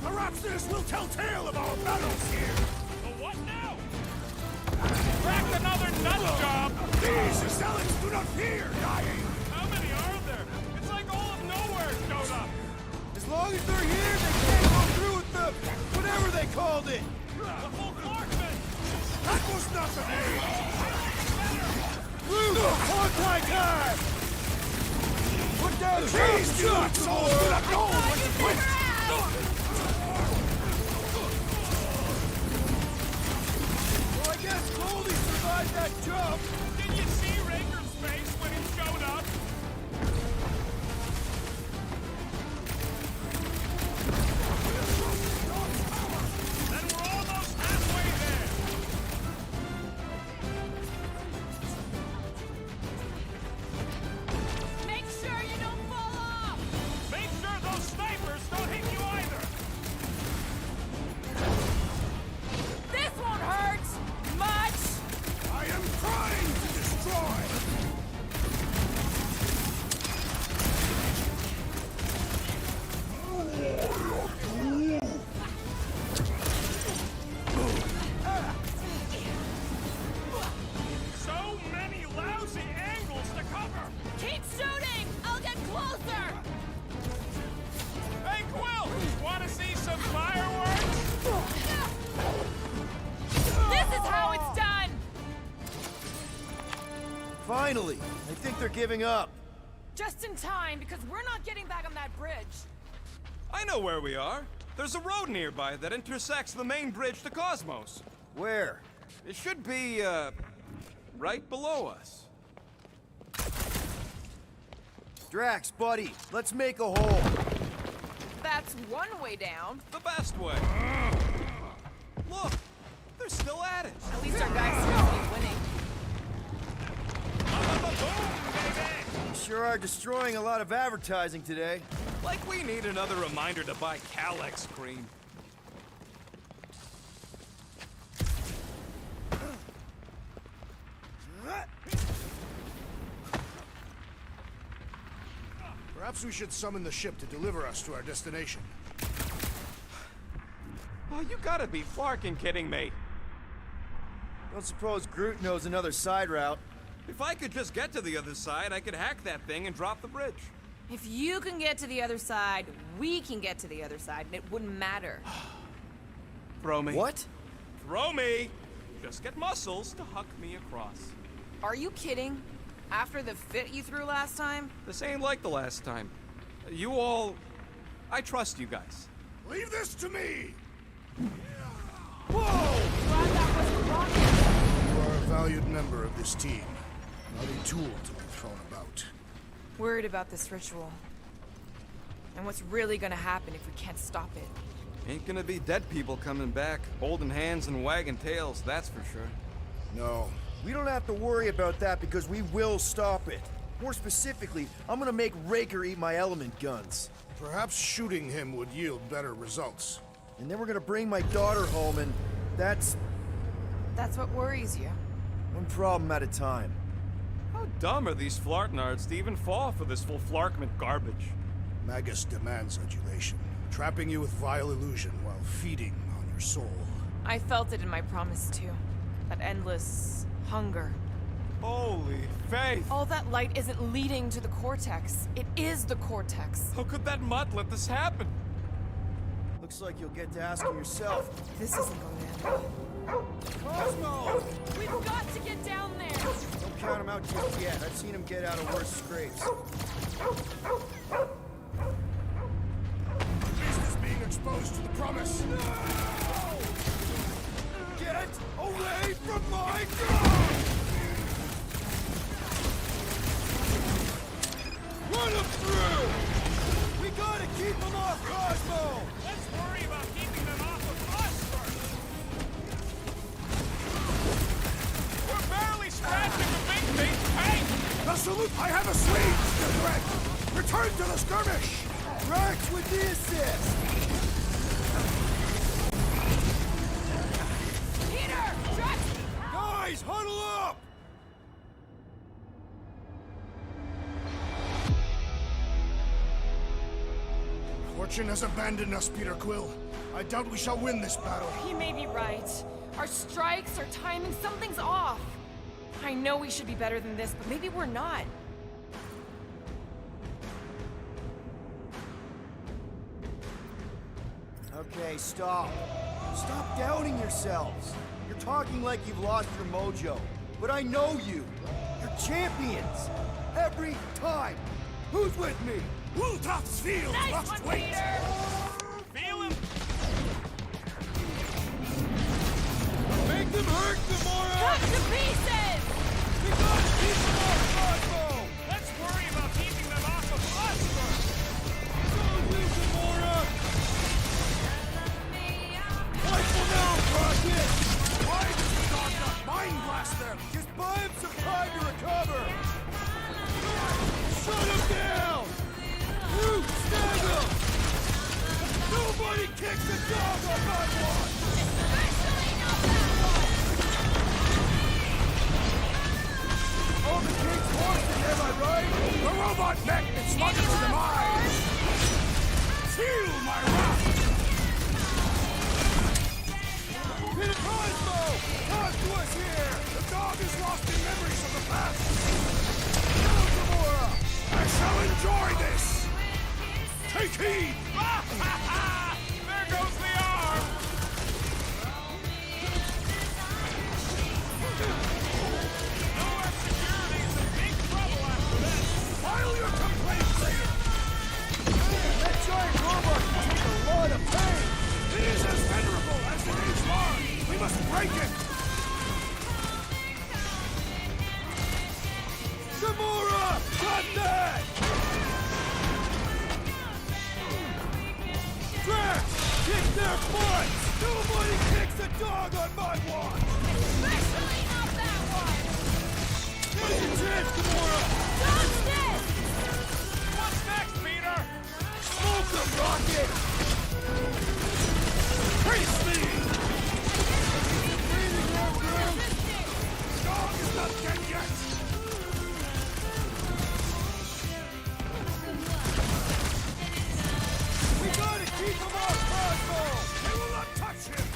Perhaps this will tell tale of our battles here. But what now? Cracked another nut job. These Zealots do not fear dying. How many are there? It's like all of nowhere showed up. As long as they're here, they can't go through with the whatever they called it. The full Clarkman. That was not the name. Blue, hog time! Put down These Zealot souls do not know when to quit. Well, I guess Goldie survived that jump. Did you see Raker's face when he showed up? Then we're almost halfway there. Make sure you don't fall off! Make sure those snipers don't hit you either. This won't hurt much! I am trying to destroy. So many lousy angles to cover. Keep shooting! I'll get closer! Hey, Quill, want to see some fireworks? This is how it's done! Finally, I think they're giving up. Just in time, because we're not getting back on that bridge. I know where we are. There's a road nearby that intersects the main bridge to Cosmos. Where? It should be, right below us. Drax, buddy, let's make a hole. That's one way down. The best way. Look, they're still at it. At least our guys seem to be winning. Boom, baby! Sure are destroying a lot of advertising today. Like we need another reminder to buy Calex cream. Perhaps we should summon the ship to deliver us to our destination. Oh, you gotta be flarking kidding me. Don't suppose Groot knows another side route. If I could just get to the other side, I could hack that thing and drop the bridge. If you can get to the other side, we can get to the other side, and it wouldn't matter. Throw me. What? Throw me! Just get muscles to huck me across. Are you kidding? After the fit you threw last time? This ain't like the last time. You all... I trust you guys. Leave this to me! Glad that wasn't wrong. You are a valued member of this team, not a tool to be thrown about. Worried about this ritual. And what's really gonna happen if we can't stop it. Ain't gonna be dead people coming back, holding hands and wagging tails, that's for sure. No. We don't have to worry about that because we will stop it. More specifically, I'm gonna make Raker eat my element guns. Perhaps shooting him would yield better results. And then we're gonna bring my daughter home and that's That's what worries you. one problem at a time. How dumb are these flartnards to even fall for this full flarkment garbage? Magus demands adulation, trapping you with vile illusion while feeding on your soul. I felt it in my promise too. That endless hunger. Holy faith! All that light isn't leading to the cortex. It is the cortex. How could that mutt let this happen? Looks like you'll get to ask him yourself. This isn't going to end well. Cosmo! We've got to get down there! Don't count him out just yet. I've seen him get out of worse scrapes. Beast is being exposed to the promise. No! Get away from my gun! Run him through! We gotta keep him off Cosmo! Let's worry about keeping them off of us first. We're barely scratching the big thing, hey! The salute I have a swede, Mr. Threat! Return to the skirmish! Rex with the assist! Peter! Drax! Guys, huddle up! Fortune has abandoned us, Peter Quill. I doubt we shall win this battle. He may be right. Our strikes, our timing, something's off. I know we should be better than this, but maybe we're not. Okay, stop. Stop doubting yourselves. You're talking like you've lost your mojo. But I know you. You're champions. Every time. Who's with me? Woltoff's field Nice must one, wait! Peter! Feel him? Make them hurt, Gamora! Cut to pieces! We gotta keep them off Cosmo! Let's worry about keeping them off of us first. Go, you, Gamora! Rifle now, Rocket! Why does the dog not mind blast them? Just buy him some time to recover! Shut him down! You snag him! Nobody kicks a dog on my watch! Especially not that one! All the king's horses, am I right? The robot mech is Smuggler's demise! Feel my wrath! Peter Cosmo! Talk to us here! The dog is lost in memories of the past! Go, Gamora! I shall enjoy this! Take heed! There goes the arm! No security is in big trouble after this. File your complaints! That giant robot can take a lot of pain! It is as venerable as it is large! We must break it! Gamora! Got that! Drax! Kick their butts! Nobody kicks a dog on my watch! Especially not that one! Take a chance, Gamora! Dodge this! What's next, Peter? Smoke them, Rocket! Face me! Breathing room, Groot! The dog is not dead yet! We gotta keep him off Cosmo! They will not touch him!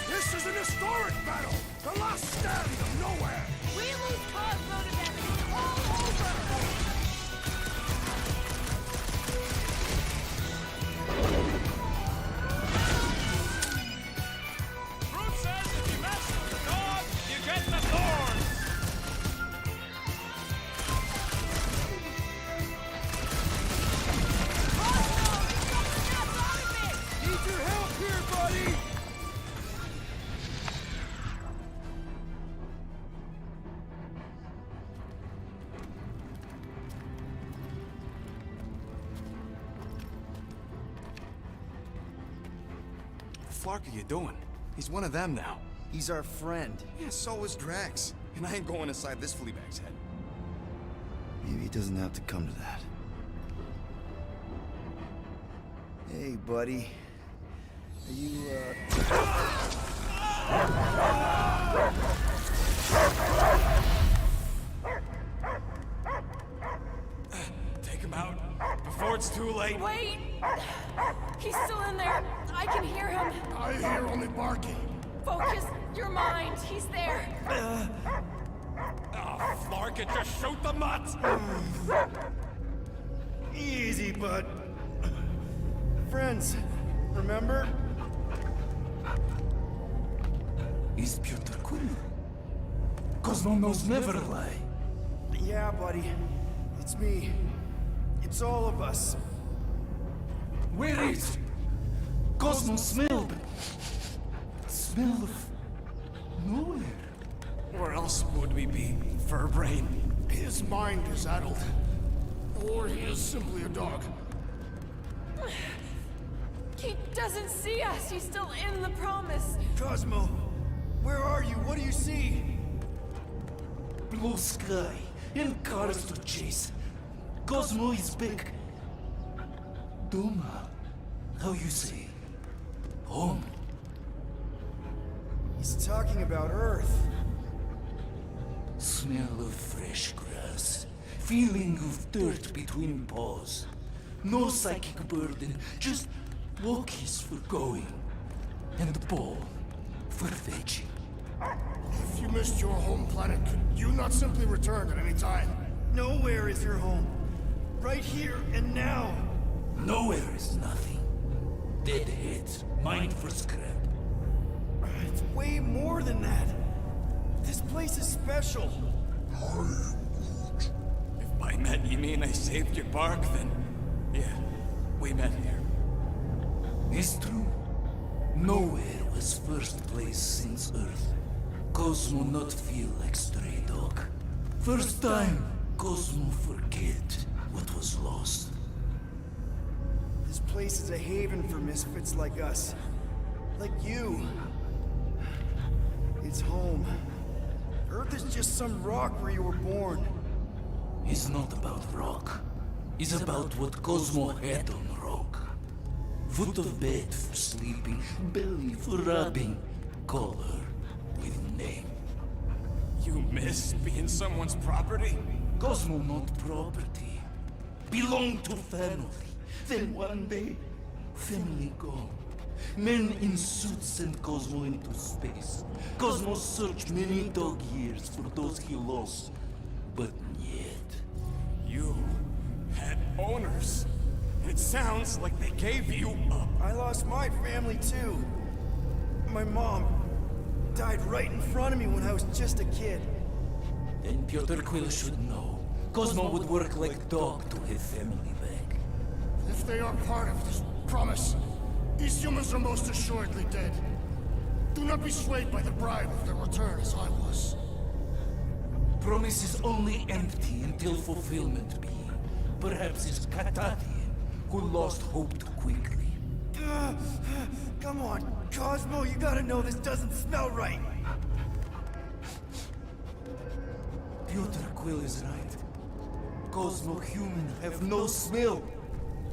This is an historic battle! The last stand of nowhere! We lose Cosmo to them, it's all over! Groot says if you mess with the dog, you get the thorns. Need your help here, buddy! What the fuck are you doing? He's one of them now. He's our friend. Yeah, so is Drax. And I ain't going inside this flea bag's head. Maybe it doesn't have to come to that. Hey, buddy. Are you, Take him out before it's too late. Wait! He's still in there. I can hear him. I hear only barking. Focus your mind. He's there. Oh, Flark, it just shoot the nuts! Easy, bud. Friends, remember? Is Piotr Quill? Cosmo knows never lie. Yeah, buddy. It's me. It's all of us. Where is Cosmo smelled? Smell of nowhere. Where else would we be, Furbrain? His mind is addled. Or he is simply a dog. He doesn't see us. He's still in the promise. Cosmo, where are you? What do you see? Blue sky and cars to chase. Cosmo is back. Doma, how you say? Home. He's talking about Earth. Smell of fresh grass. Feeling of dirt between paws. No psychic burden, just walkies for going. And the ball for fetching. If you missed your home planet, could you not simply return at any time? Nowhere is your home. Right here and now. Nowhere is nothing. Dead heads, mine for scrap. It's way more than that. This place is special. If by met you mean I saved your bark, then yeah, we met here. It's true. Nowhere was first place since Earth. Cosmo not feel like stray dog. First time, Cosmo forget what was lost. This place is a haven for misfits like us. Like you. It's home. Earth is just some rock where you were born. It's not about rock. It's about what Cosmo had on rock. Foot of bed for sleeping, belly for rubbing, color with name. You miss being someone's property? Cosmo not property. Belong to family. Then one day, family gone. Men in suits send Cosmo into space. Cosmo searched many dog years for those he lost. But yet... You had owners. It sounds like they gave you up. I lost my family too. My mom died right in front of me when I was just a kid. Then Piotr Quill should know. Cosmo would work like dog to have family back. If they are part of this promise, these humans are most assuredly dead. Do not be swayed by the bribe of their return as I was. Promise is only empty until fulfillment be. Perhaps it's Katatian who lost hope too quickly. Come on, Cosmo, you gotta know this doesn't smell right. Piotr Quill is right. Cosmo human have no smell.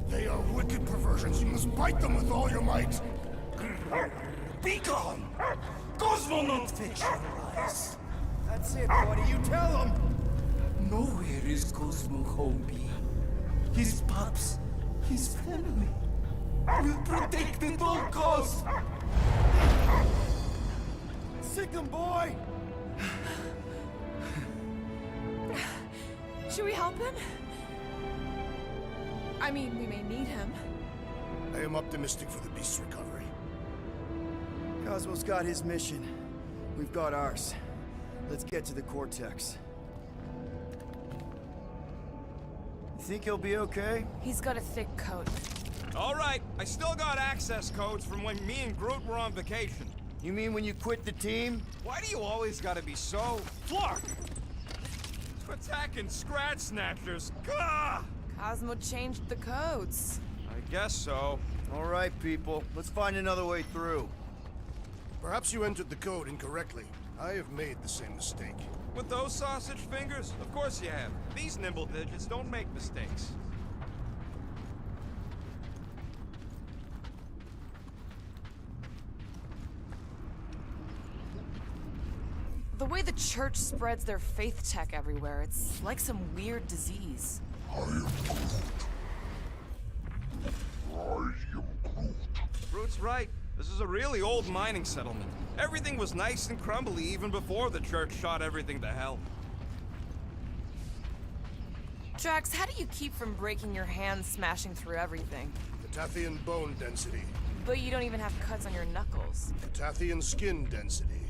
They are wicked perversions. You must bite them with all your might. Be gone! Cosmo not fetch your lies. That's it, buddy. You tell him. Nowhere is Cosmo home be. His pups, his family, will protect at all costs. Sick him, boy. Should we help him? I mean, we may need him. I am optimistic for the beast's recovery. Cosmo's got his mission. We've got ours. Let's get to the Cortex. You think he'll be okay? He's got a thick coat. All right, I still got access codes from when me and Groot were on vacation. You mean when you quit the team? Why do you always gotta be so... Flark! Attacking Scratch Snatchers. Gah! Cosmo changed the codes. I guess so. All right, people. Let's find another way through. Perhaps you entered the code incorrectly. I have made the same mistake. With those sausage fingers? Of course you have. These nimble digits don't make mistakes. The way the church spreads their faith tech everywhere, it's like some weird disease. I am Groot. I am Groot. Groot's right. This is a really old mining settlement. Everything was nice and crumbly even before the church shot everything to hell. Drax, how do you keep from breaking your hands smashing through everything? Tathian bone density. But you don't even have cuts on your knuckles. Tathian skin density.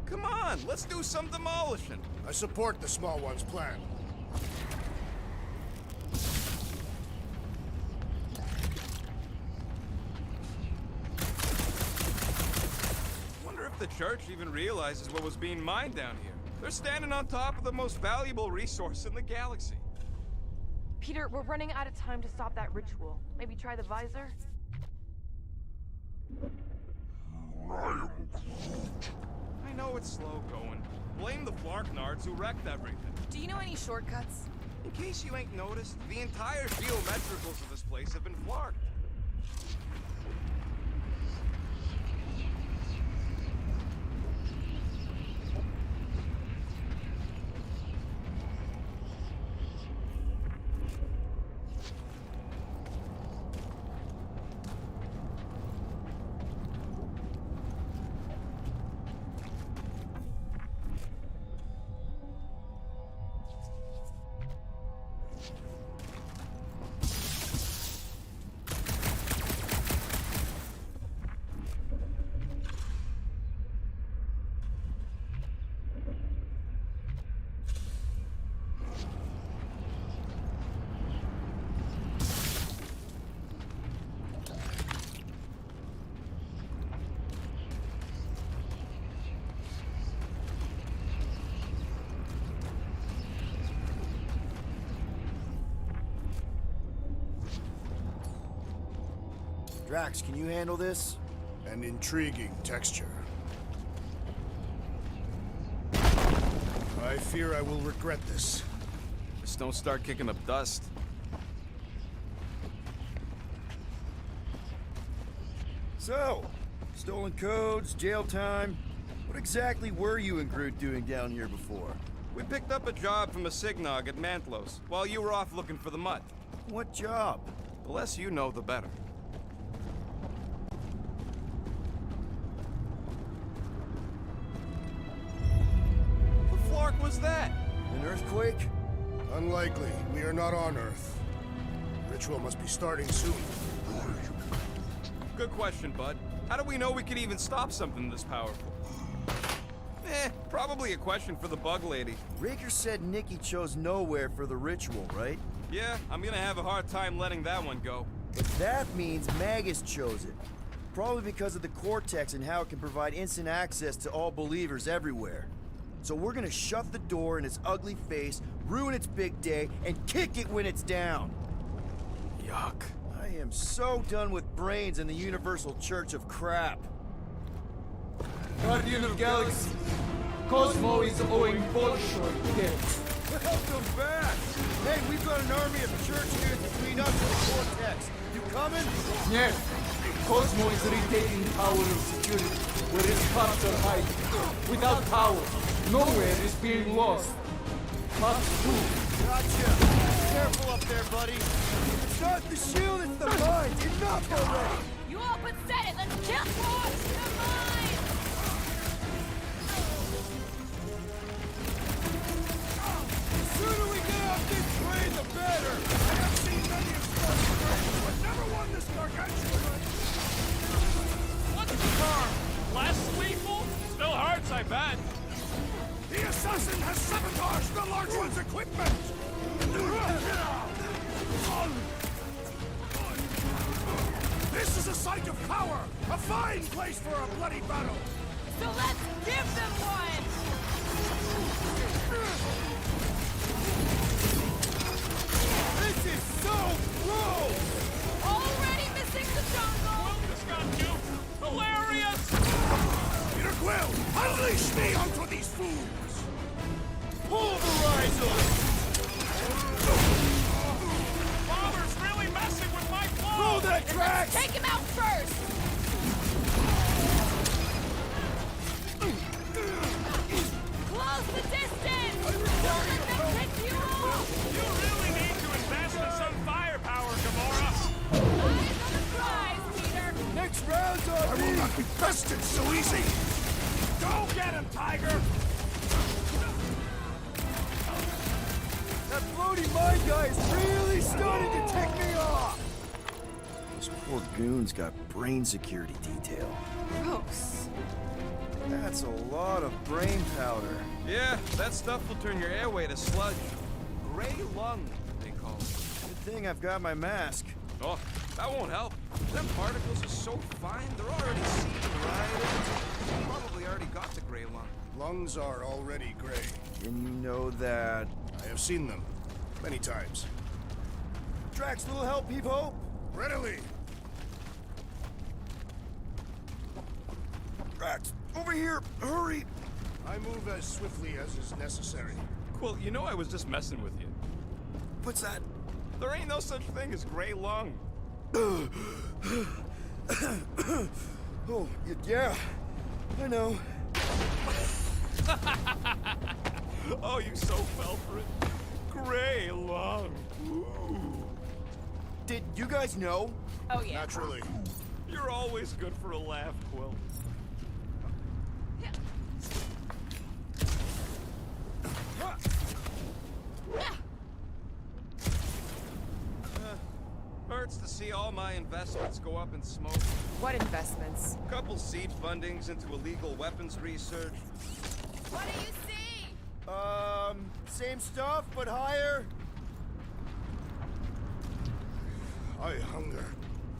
Come on, let's do some demolishing. I support the small one's plan. Wonder if the church even realizes what was being mined down here. They're standing on top of the most valuable resource in the galaxy. Peter, we're running out of time to stop that ritual. Maybe try the visor? I know it's slow going. Blame the Flarknards who wrecked everything. Do you know any shortcuts? In case you ain't noticed, the entire geometricals of this place have been flarked. Drax, can you handle this? An intriguing texture. I fear I will regret this. Just don't start kicking up dust. So, stolen codes, jail time. What exactly were you and Groot doing down here before? We picked up a job from a Signog at Mantlos, while you were off looking for the mutt. What job? The less you know, the better. What flark was that? An earthquake? Unlikely. We are not on Earth. Ritual must be starting soon. Good question, bud. How do we know we can even stop something this powerful? Probably a question for the bug lady. Raker said Nikki chose nowhere for the ritual, right? Yeah, I'm gonna have a hard time letting that one go. But that means Magus chose it. Probably because of the Cortex and how it can provide instant access to all believers everywhere. So we're gonna shut the door in its ugly face, ruin its big day, and kick it when it's down. Yuck. I am so done with brains and the Universal Church of crap. Guardian of Galaxy, Cosmo is owing Bolshoi debts. Welcome back! Hey, we've got an army of church dudes between us and the Cortex. You coming? Yes, Cosmo is retaking power and security where his cops are hiding. Without power, nowhere is being lost. Must move. Gotcha! Careful up there, buddy. It's not the shield, it's the mind! Enough already! You all but said it! Let's kill Force! The mine! The sooner we get off this train, the better! I have seen many of Spark's trains, but never won this gargantuan! What's the car? Less lethal? Still hurts, I bet. The assassin has sabotaged the large one's equipment! This is a site of power! A fine place for a bloody battle! So let's give them one! This is so gross! Already missing the jungle! Quill just got nuked. Hilarious! Peter Quill, unleash me onto these fools! Pulverize them! Father's really messing with my flow! Throw that Drax! Take him out first! Close the distance! Don't let them pick you off! You really need to invest in some firepower, Gamora! Eyes on the prize, Peter! Next round's on I will not be bested so easy! Go get him, Tiger! That floaty mind guy is really starting to tick me off! This poor goon's got brain security detail. Gross. That's a lot of brain powder. Yeah, that stuff will turn your airway to sludge. Gray lung, they call it. Good thing I've got my mask. Oh, that won't help. Them particles are so fine, they're already seeping right in. You probably already got the gray lung. Lungs are already gray. And you know that... I have seen them. Many times. Drax, little help, Peep-Ho? Readily! Drax, over here! Hurry! I move as swiftly as is necessary. Quill, you know I was just messing with you. What's that? There ain't no such thing as gray lung. Oh, yeah. I know. Oh, you so fell for it. Gray lung. Ooh. Did you guys know? Oh, yeah. Naturally. You're always good for a laugh, Quill. Hurts to see all my investments go up in smoke. What investments? Couple seed fundings into illegal weapons research. What do you see? Same stuff, but higher. I hunger.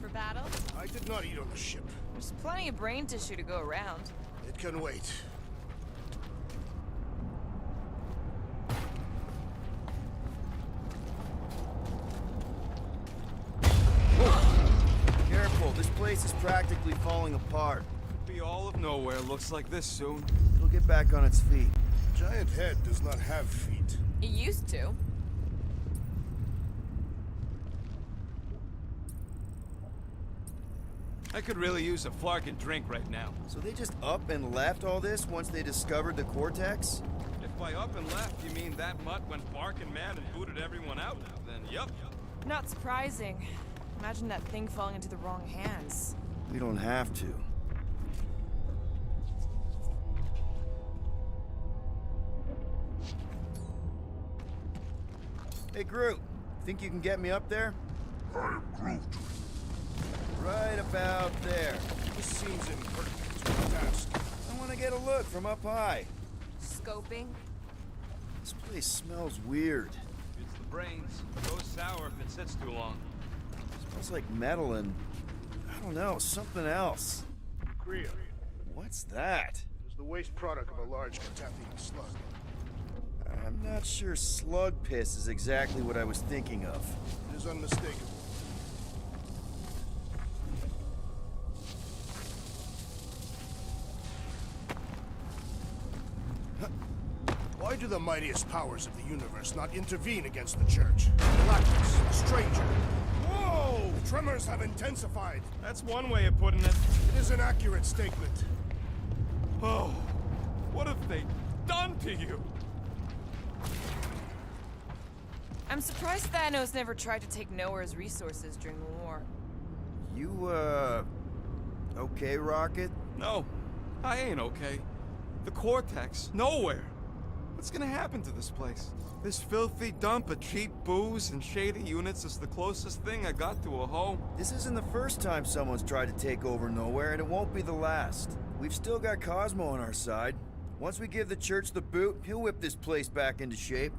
For battle? I did not eat on the ship. There's plenty of brain tissue to go around. It can wait. Careful, this place is practically falling apart. Be all of nowhere looks like this soon. It'll get back on its feet. Giant head does not have feet. It used to. I could really use a flarkin' drink right now. So they just up and left all this once they discovered the Cortex? If by up and left you mean that mutt went barking mad and booted everyone out, then yup. Not surprising. Imagine that thing falling into the wrong hands. We don't have to. Hey, Groot. Think you can get me up there? I am Groot. Right about there. This seems impertinent to the task. I want to get a look from up high. Scoping? This place smells weird. It's the brains. It goes sour if it sits too long. Smells like metal and... I don't know, something else. Kriya. What's that? It is the waste product of a large Catathian slug. I'm not sure slug piss is exactly what I was thinking of. It is unmistakable. Why do the mightiest powers of the universe not intervene against the Church? Galactus, a stranger. Whoa! The tremors have intensified. That's one way of putting it. It is an accurate statement. Oh, what have they done to you? I'm surprised Thanos never tried to take Nowhere's resources during the war. You, okay, Rocket? No, I ain't okay. The Cortex, nowhere. What's gonna happen to this place? This filthy dump of cheap booze and shady units is the closest thing I got to a home. This isn't the first time someone's tried to take over Nowhere, and it won't be the last. We've still got Cosmo on our side. Once we give the Church the boot, he'll whip this place back into shape.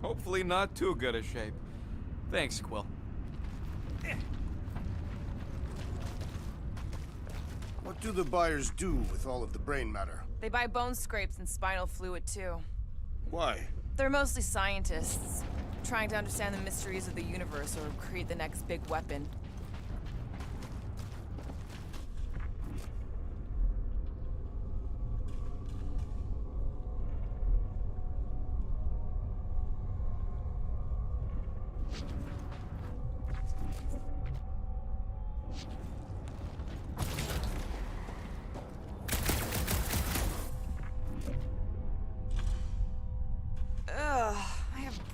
Hopefully not too good a shape. Thanks, Quill. What do the buyers do with all of the brain matter? They buy bone scrapes and spinal fluid, too. Why? They're mostly scientists, trying to understand the mysteries of the universe or create the next big weapon.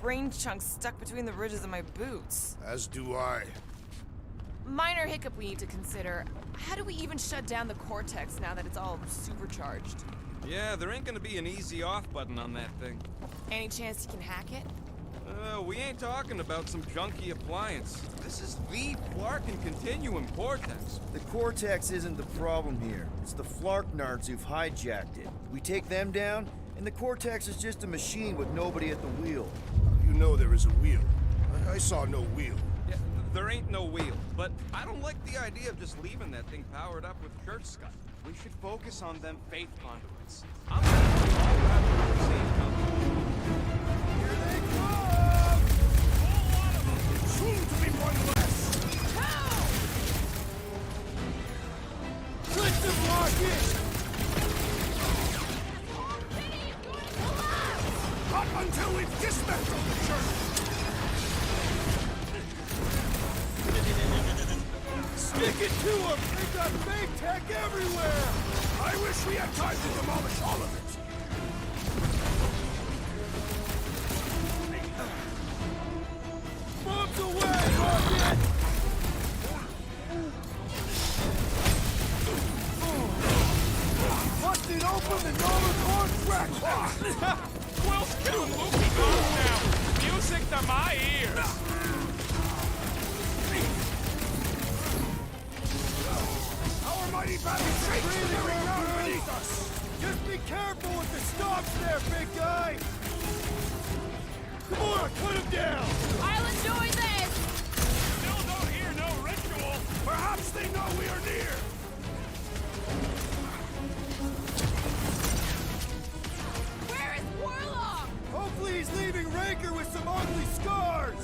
Brain chunks stuck between the ridges of my boots. As do I. Minor hiccup we need to consider. How do we even shut down the Cortex now that it's all supercharged? Yeah, there ain't gonna be an easy off button on that thing. Any chance you can hack it? We ain't talking about some junky appliance. This is the Flark and Continuum Cortex. The Cortex isn't the problem here. It's the Flarknards who've hijacked it. We take them down, and the Cortex is just a machine with nobody at the wheel. You know there is a wheel. I saw no wheel. Yeah, there ain't no wheel, but I don't like the idea of just leaving that thing powered up with church scut. We should focus on them faith conduits. I'm gonna do all rather than the same company. Here they come! Soon to be one less! Click the blockage! Not until we've dismantled the church! Stick it to them! They've got fake tech everywhere! I wish we had time to demolish all of it! Bombs away, Argent! Busted open the normal core crack box! Quill's killing Lucy off now. Music to my ears. Our mighty battle shakes the very ground beneath us! Just be careful with the stomps there, big guy! Come on, cut him down! I'll enjoy this! Still don't hear no ritual. Perhaps they know we are near! Where is Warlock? Hopefully he's leaving Raker with some ugly scars!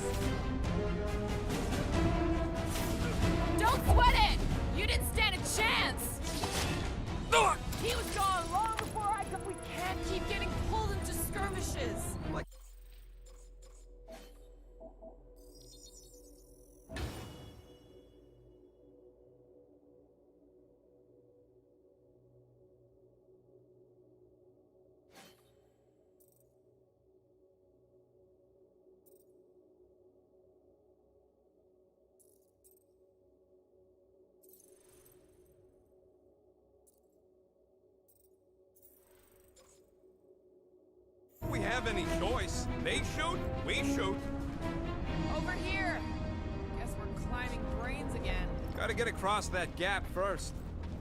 Don't sweat it! You didn't stand a chance! He was gone long before I could. We can't keep getting pulled into skirmishes. We have any choice. They shoot, we shoot. Over here. Guess we're climbing brains again. Gotta get across that gap first.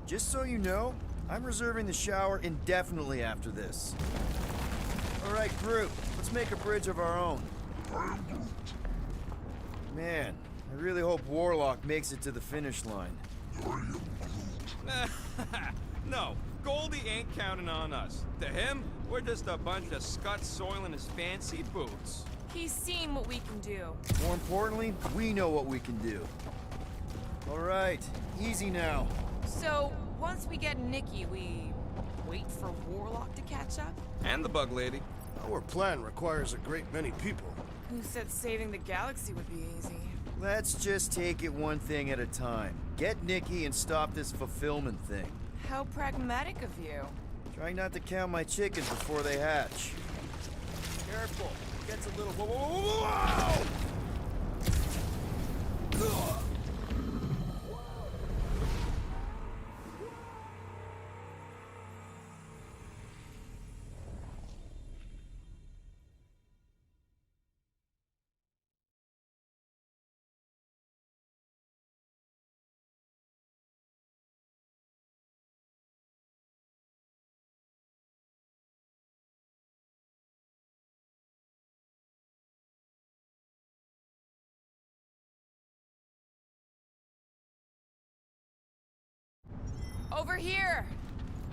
Just so you know, I'm reserving the shower indefinitely after this. All right, group, let's make a bridge of our own. Man, I really hope Warlock makes it to the finish line. No, Goldie ain't counting on us. To him, we're just a bunch of scut soiling his fancy boots. He's seen what we can do. More importantly, we know what we can do. All right, easy now. So, once we get Nikki, we wait for Warlock to catch up? And the bug lady. Our plan requires a great many people. Who said saving the galaxy would be easy? Let's just take it one thing at a time. Get Nikki and stop this fulfillment thing. How pragmatic of you. Trying not to count my chickens before they hatch. Careful, it gets a little... Whoa! Over here!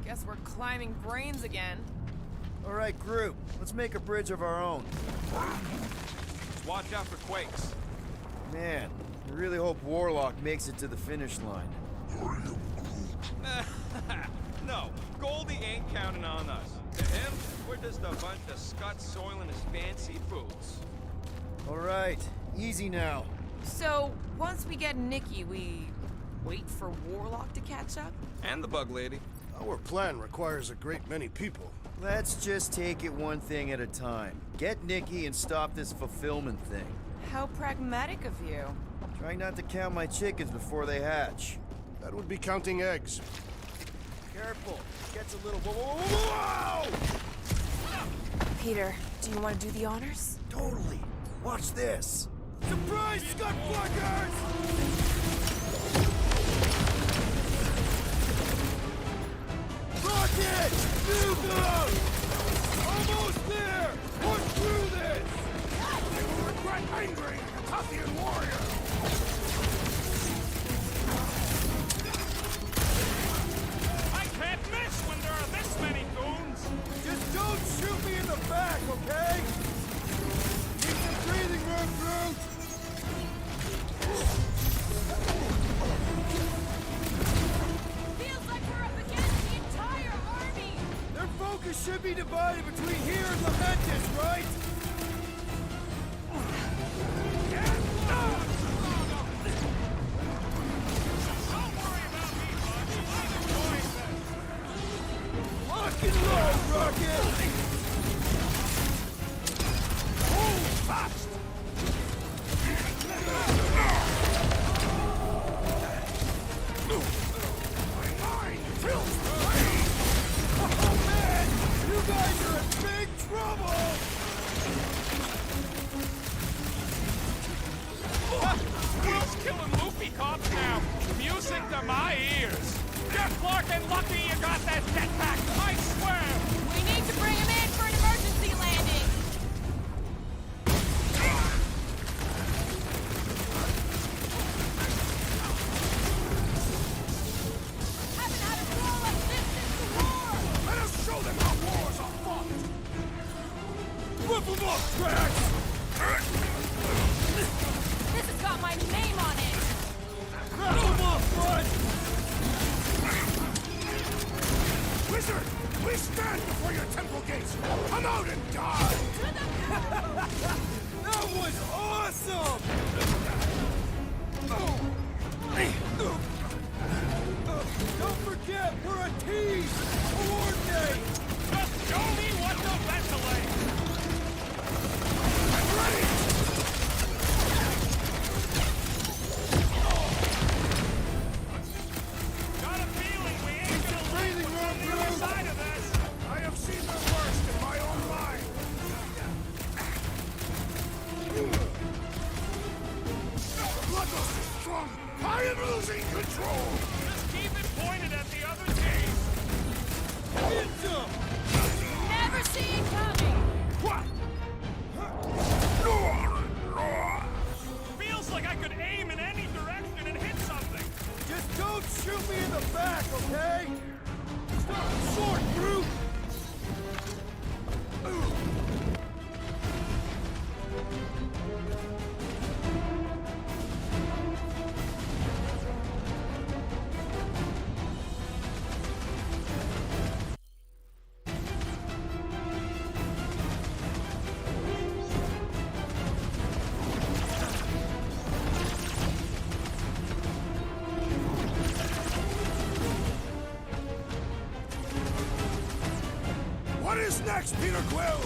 Guess we're climbing brains again. All right, group, let's make a bridge of our own. Just watch out for quakes. Man, I really hope Warlock makes it to the finish line. No, Goldie ain't counting on us. To him, we're just a bunch of scut soiling his fancy boots. All right, easy now. So, once we get Nikki, we wait for Warlock to catch up? And the bug lady. Our plan requires a great many people. Let's just take it one thing at a time. Get Nikki and stop this fulfillment thing. How pragmatic of you. Trying not to count my chickens before they hatch. That would be counting eggs. Careful, it gets a little... Whoa! Peter, do you want to do the honors? Totally. Watch this! Surprise, Scud Flaggers! Rocket! Move up! Almost there! Push through this! They will regret angering a Tuthian warrior! I can't miss when there are this many goons! Just don't shoot me in the back, okay? Need some breathing room, Groot! Feels like we're up against the entire army! Their focus should be divided between here and Lamentis, right? Don't worry about me, bud. I'm enjoying this. Lock and roll, Rocket! Hold fast! My mind fills the rage! Oh man! You guys are in big trouble! Will's killing loopy cops now. Music to my ears. You're Clark lucky you got that jetpack, I swear! We need to bring him in for an emergency landing! Haven't had a roll like this since the war! Let us show them how wars are fought! Rip them up, Drax! This has got my name on it! Wrap them up, bud! Wizard, we stand before your temple gates! Come out and die! That was awesome! Don't forget, we're a team! Coordinate! Just show me what to ventilate! I'm ready! Got a feeling we ain't gonna leave on the other side of this! I have seen the worst in my own life! The bloodlust is strong! I am losing control! Just keep it pointed at the other team! Hit them! Never see it coming! What? Feels like I could aim in any direction and hit something! Just don't shoot me in the back, okay? Stop short, brute! What is next, Peter Quill?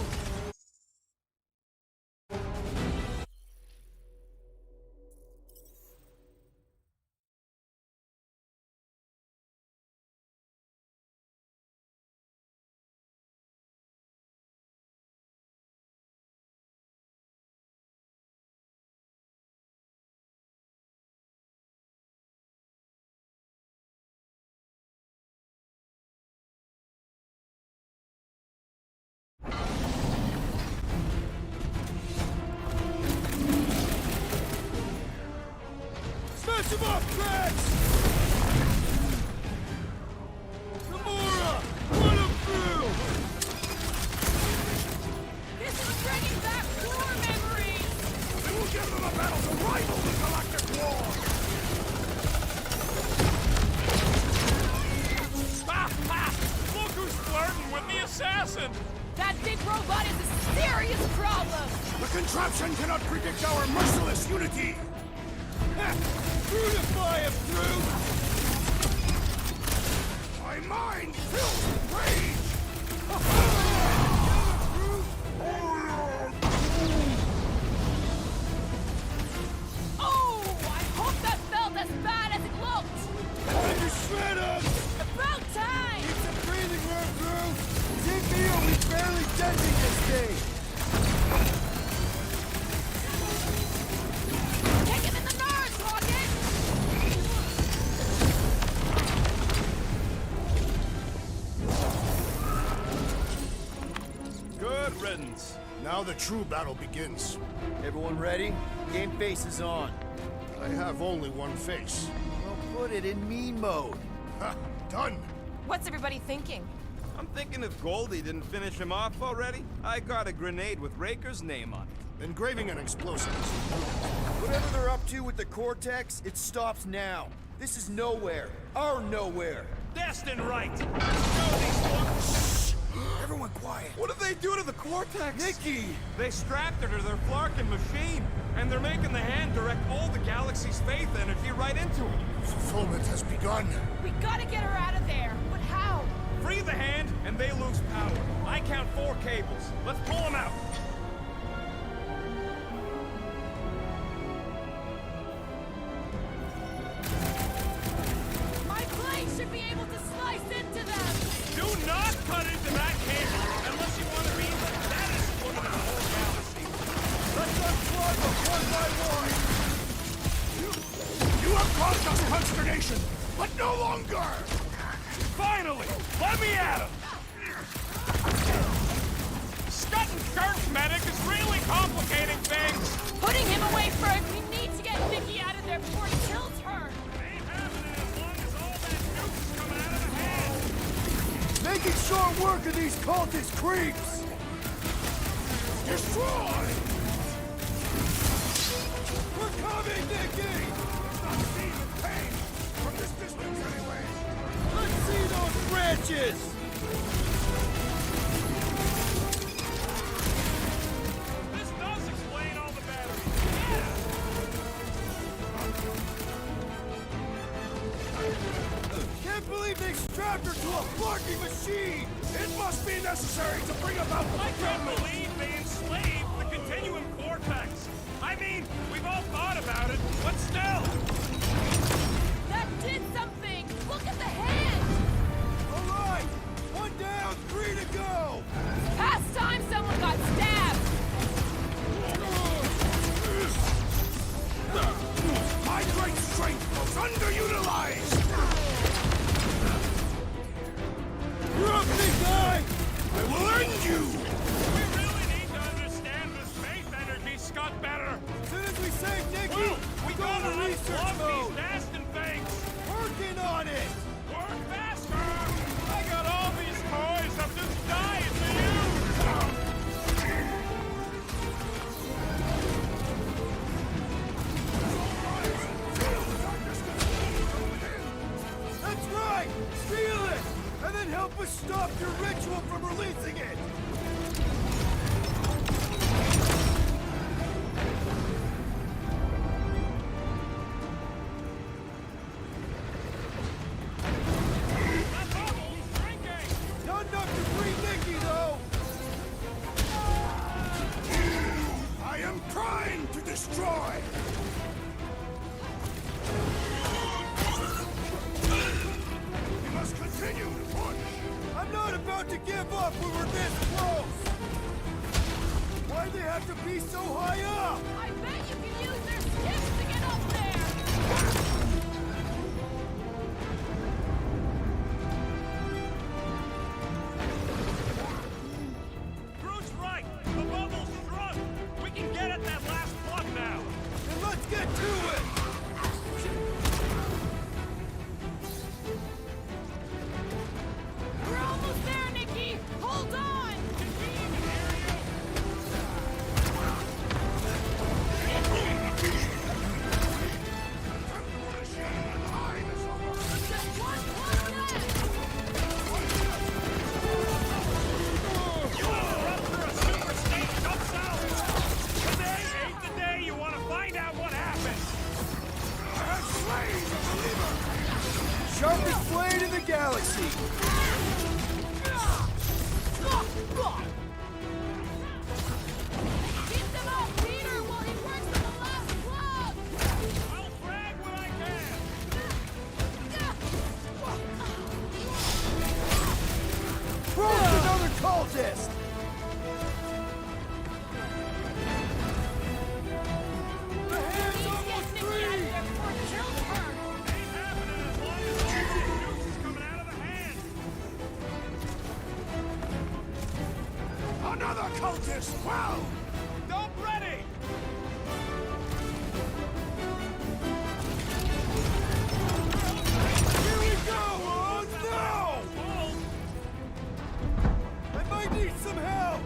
Smash him up, Drax! Gamora! Run him through! This is bringing back war memories! It will give them a battle to rival the Galactic War! Ha ha! Look who's flirting with the assassin! That big robot is a serious problem! The contraption cannot predict our merciless unity! Beautify him, Groot! My mind filled with rage! Oh! I hope that felt as bad as it looked! Time to shred him! About time! Need some breathing room, Groot! Think me, will be barely denting this thing! Now the true battle begins. Everyone ready? Game face is on. I have only one face. Well, put it in mean mode. Ha! Done! What's everybody thinking? I'm thinking if Goldie didn't finish him off already, I got a grenade with Raker's name on it. Engraving and explosives. Whatever they're up to with the Cortex, it stops now. This is nowhere. Our nowhere. Destined right. Let's go, these Everyone quiet. What did they do to the Cortex? Nikki! They strapped it to their Flarkin machine, and they're making the hand direct all the galaxy's faith energy right into it. Fulfillment has begun. We gotta get her out of there. But how? Free the hand, and they lose power. I count 4 cables. Let's pull them out. My blade should be able to slice into them. Do not cut into that cable unless you want to be the baddest woman in the whole galaxy. Let's unplug them one by one! You have caused us consternation, but no longer! Finally! Let me at him! Scutting Kirk's medic is really complicating things! Putting him away first. We need to get Nikki out of there before he kills her. Ain't happening as long as all that juice is coming out of the hand! Making short work of these cultist creeps! Destroy! We're coming, Nikki! Not see the pain from this distance anyway! Let's see those branches! This does explain all the batteries. Can't believe they strapped her to a barking machine! It must be necessary to bring about the I can't believe they enslaved the Continuum Cortex. I mean, we've all thought about it, but still. That did something. Look at the hand. All right! One down, 3 to go! Past time someone got stabbed. My great strength was underutilized! You're up, big guy! I will end you! We really need to understand this faith energy, Scott, better. As soon as we save Nikki, Well, we go gotta to research unplug mode! these nasty things. Working on it! Work faster. I got all these toys I'm just dying to use. That's right! Steal it! And then help us stop your ritual from releasing it! That bubble's drinking. Not enough to free Nikki, though! I am trying to destroy! We must continue to push! I'm not about to give up when we're this close! Why'd they have to be so high up? I bet you can use their skips to get up there. Bruce right. The bubble's shrunk. We can get at that last plug now. Then let's get to it! We're almost there, Nikki. Hold on. Just one plug left. You interrupt for a super state jumps out. Today ain't the day you want to find out what happened. Sharpest blade in the galaxy! Keep them up, Peter, while he works on the last plug. I'll frag what I can. Broke another cultist! The hand's almost Get Nikki out of free! there before it kills her. Ain't happening as long as all that juice is coming out of the hand. cultist! Wow! Don't ready! Here we go! Oh no! I might need some help!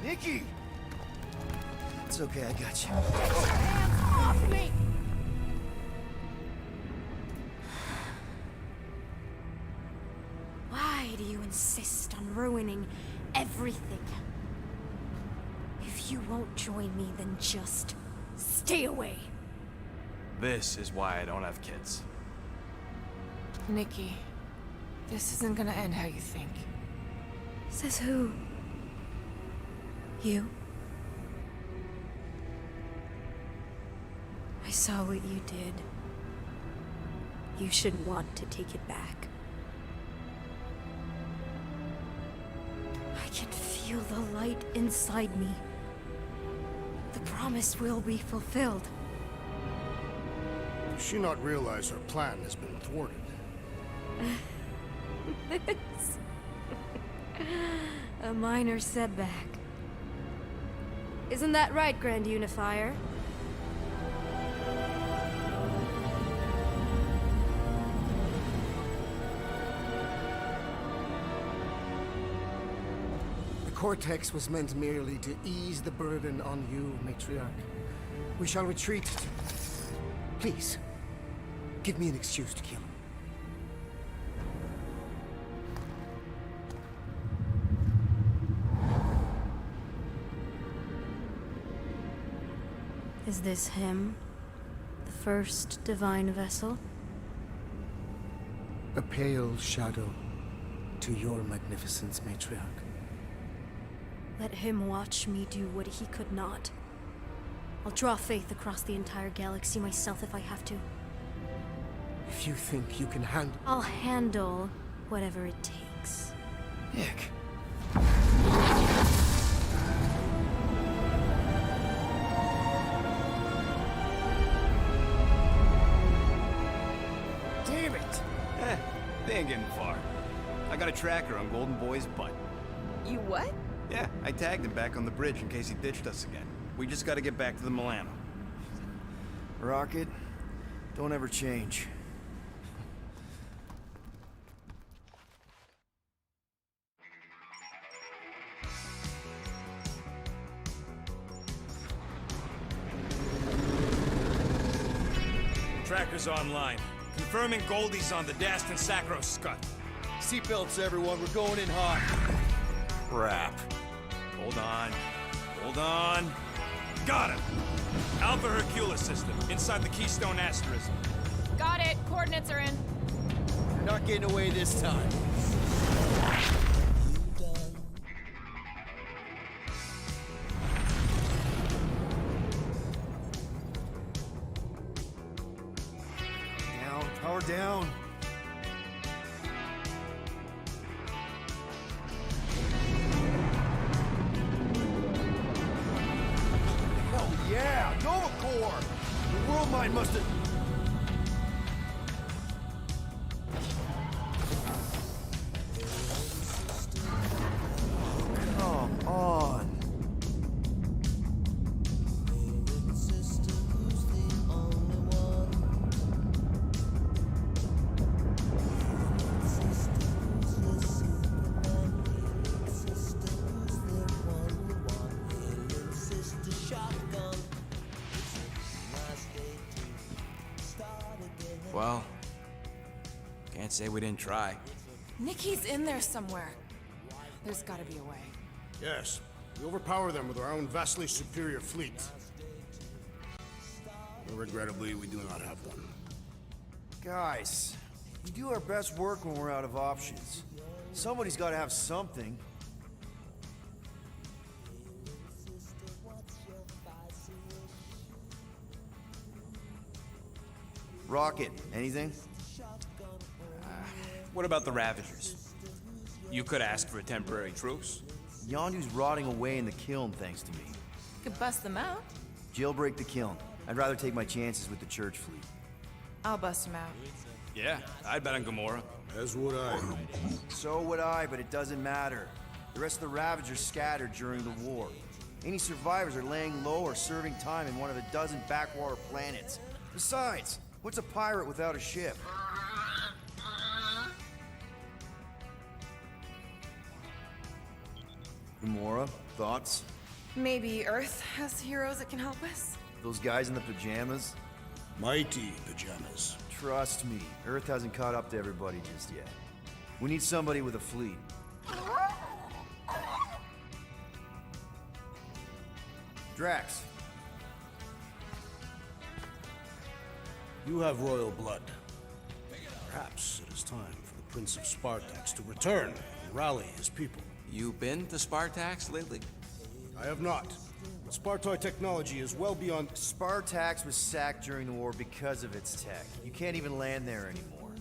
Nikki! It's okay, I got you. Hands off me! Why do you insist on ruining everything? If you won't join me, then just stay away. This is why I don't have kids. Nikki, this isn't gonna end how you think. Says who? You? I saw what you did. You should want to take it back. I can feel the light inside me. The promise will be fulfilled. Does she not realize her plan has been thwarted? This... a minor setback. Isn't that right, Grand Unifier? The Cortex was meant merely to ease the burden on you, Matriarch. We shall retreat. Please, give me an excuse to kill him. Is this him? The first divine vessel? A pale shadow to your magnificence, Matriarch. Let him watch me do what he could not. I'll draw faith across the entire galaxy myself if I have to. If you think you can handle... I'll handle whatever it takes. Nick. Damn it! They ain't getting far. I got a tracker on Golden Boy's butt. You what? Yeah, I tagged him back on the bridge in case he ditched us again. We just gotta get back to the Milano. Rocket, don't ever change. Tracker's online. Confirming Goldie's on the Dast and Sacro Scut. Seatbelts, everyone, we're going in hot. Crap. Hold on. Hold on. Got him! Alpha Hercules system, inside the Keystone Asterism. Got it. Coordinates are in. You're not getting away this time. Down, power down. Hell yeah, Nova Core! The world mind must have... Come on. Well, can't say we didn't try. Nikki's in there somewhere. There's gotta be a way. Yes, we overpower them with our own vastly superior fleet. Regrettably, we do not have one. Guys, we do our best work when we're out of options. Somebody's got to have something. Rocket, anything? What about the Ravagers? You could ask for a temporary truce. Yondu's rotting away in the kiln thanks to me. Could bust them out. Jailbreak the kiln. I'd rather take my chances with the church fleet. I'll bust them out. Yeah, I'd bet on Gamora. As would I. So would I, but it doesn't matter. The rest of the Ravagers scattered during the war. Any survivors are laying low or serving time in one of a dozen backwater planets. Besides, what's a pirate without a ship? Gamora, thoughts? Maybe Earth has heroes that can help us? Those guys in the pajamas? Mighty pajamas. Trust me, Earth hasn't caught up to everybody just yet. We need somebody with a fleet. Drax. You have royal blood. Perhaps it is time for the Prince of Spartax to return and rally his people. You been to Spartax lately? I have not. But Spartoid technology is well beyond... Spartax was sacked during the war because of its tech. You can't even land there anymore.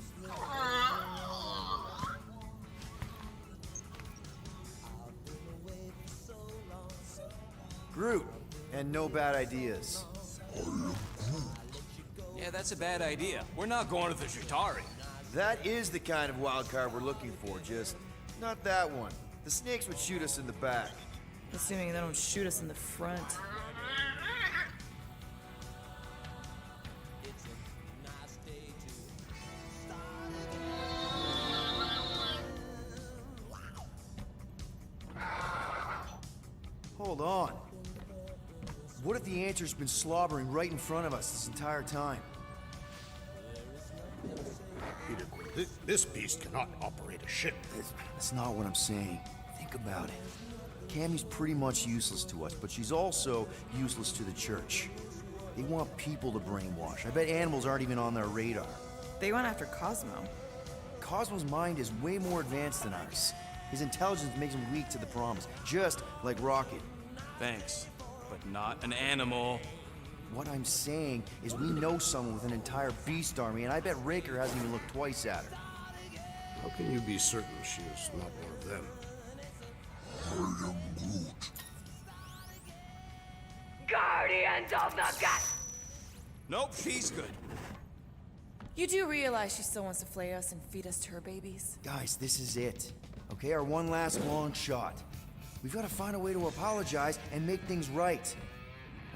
Groot, and no bad ideas. Yeah, that's a bad idea. We're not going to the Chitauri. That is the kind of wild card we're looking for, just not that one. The snakes would shoot us in the back. Assuming they don't shoot us in the front. Hold on. What if the answer's been slobbering right in front of us this entire time? Peter Quill, this beast cannot operate a ship. That's not what I'm saying. Think about it. Cammy's pretty much useless to us, but she's also useless to the church. They want people to brainwash. I bet animals aren't even on their radar. They went after Cosmo. Cosmo's mind is way more advanced than ours. His intelligence makes him weak to the promise, just like Rocket. Thanks, but not an animal. What I'm saying is we know someone with an entire beast army, and I bet Raker hasn't even looked twice at her. How can you be certain she is not one of them? I am Groot. Guardians of the Galaxy. Nope, she's good. You do realize she still wants to flay us and feed us to her babies? Guys, this is it. Okay, our one last long shot. We've got to find a way to apologize and make things right.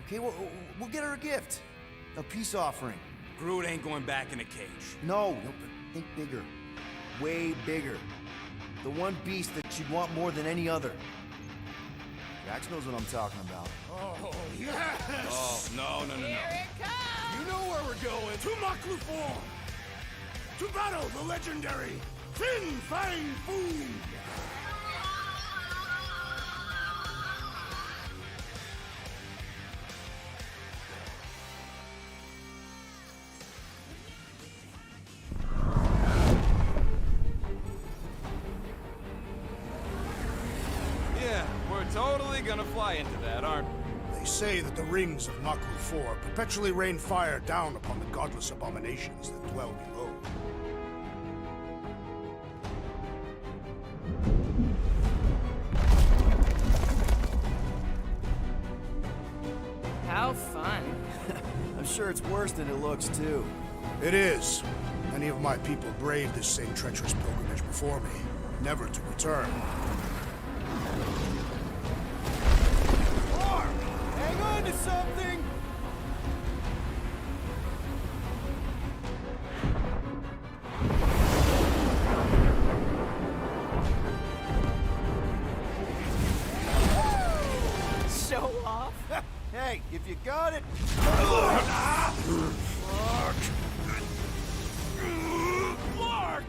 Okay, we'll get her a gift. A peace offering. Groot ain't going back in a cage. No, think bigger. Way bigger. The one beast that she'd want more than any other. Jax knows what I'm talking about. Oh, yes! Oh, no. Here it comes! You know where we're going. To Maklu form! To battle the legendary Fin Fang Foom! Yeah, we're totally gonna fly into that, aren't we? They say that the rings of Maklu 4 perpetually rain fire down upon the godless abominations that dwell below. How fun. I'm sure it's worse than it looks, too. It is. Many of my people braved this same treacherous pilgrimage before me, never to return. Hang on to something! Show off. Hey, if you got it... Lark!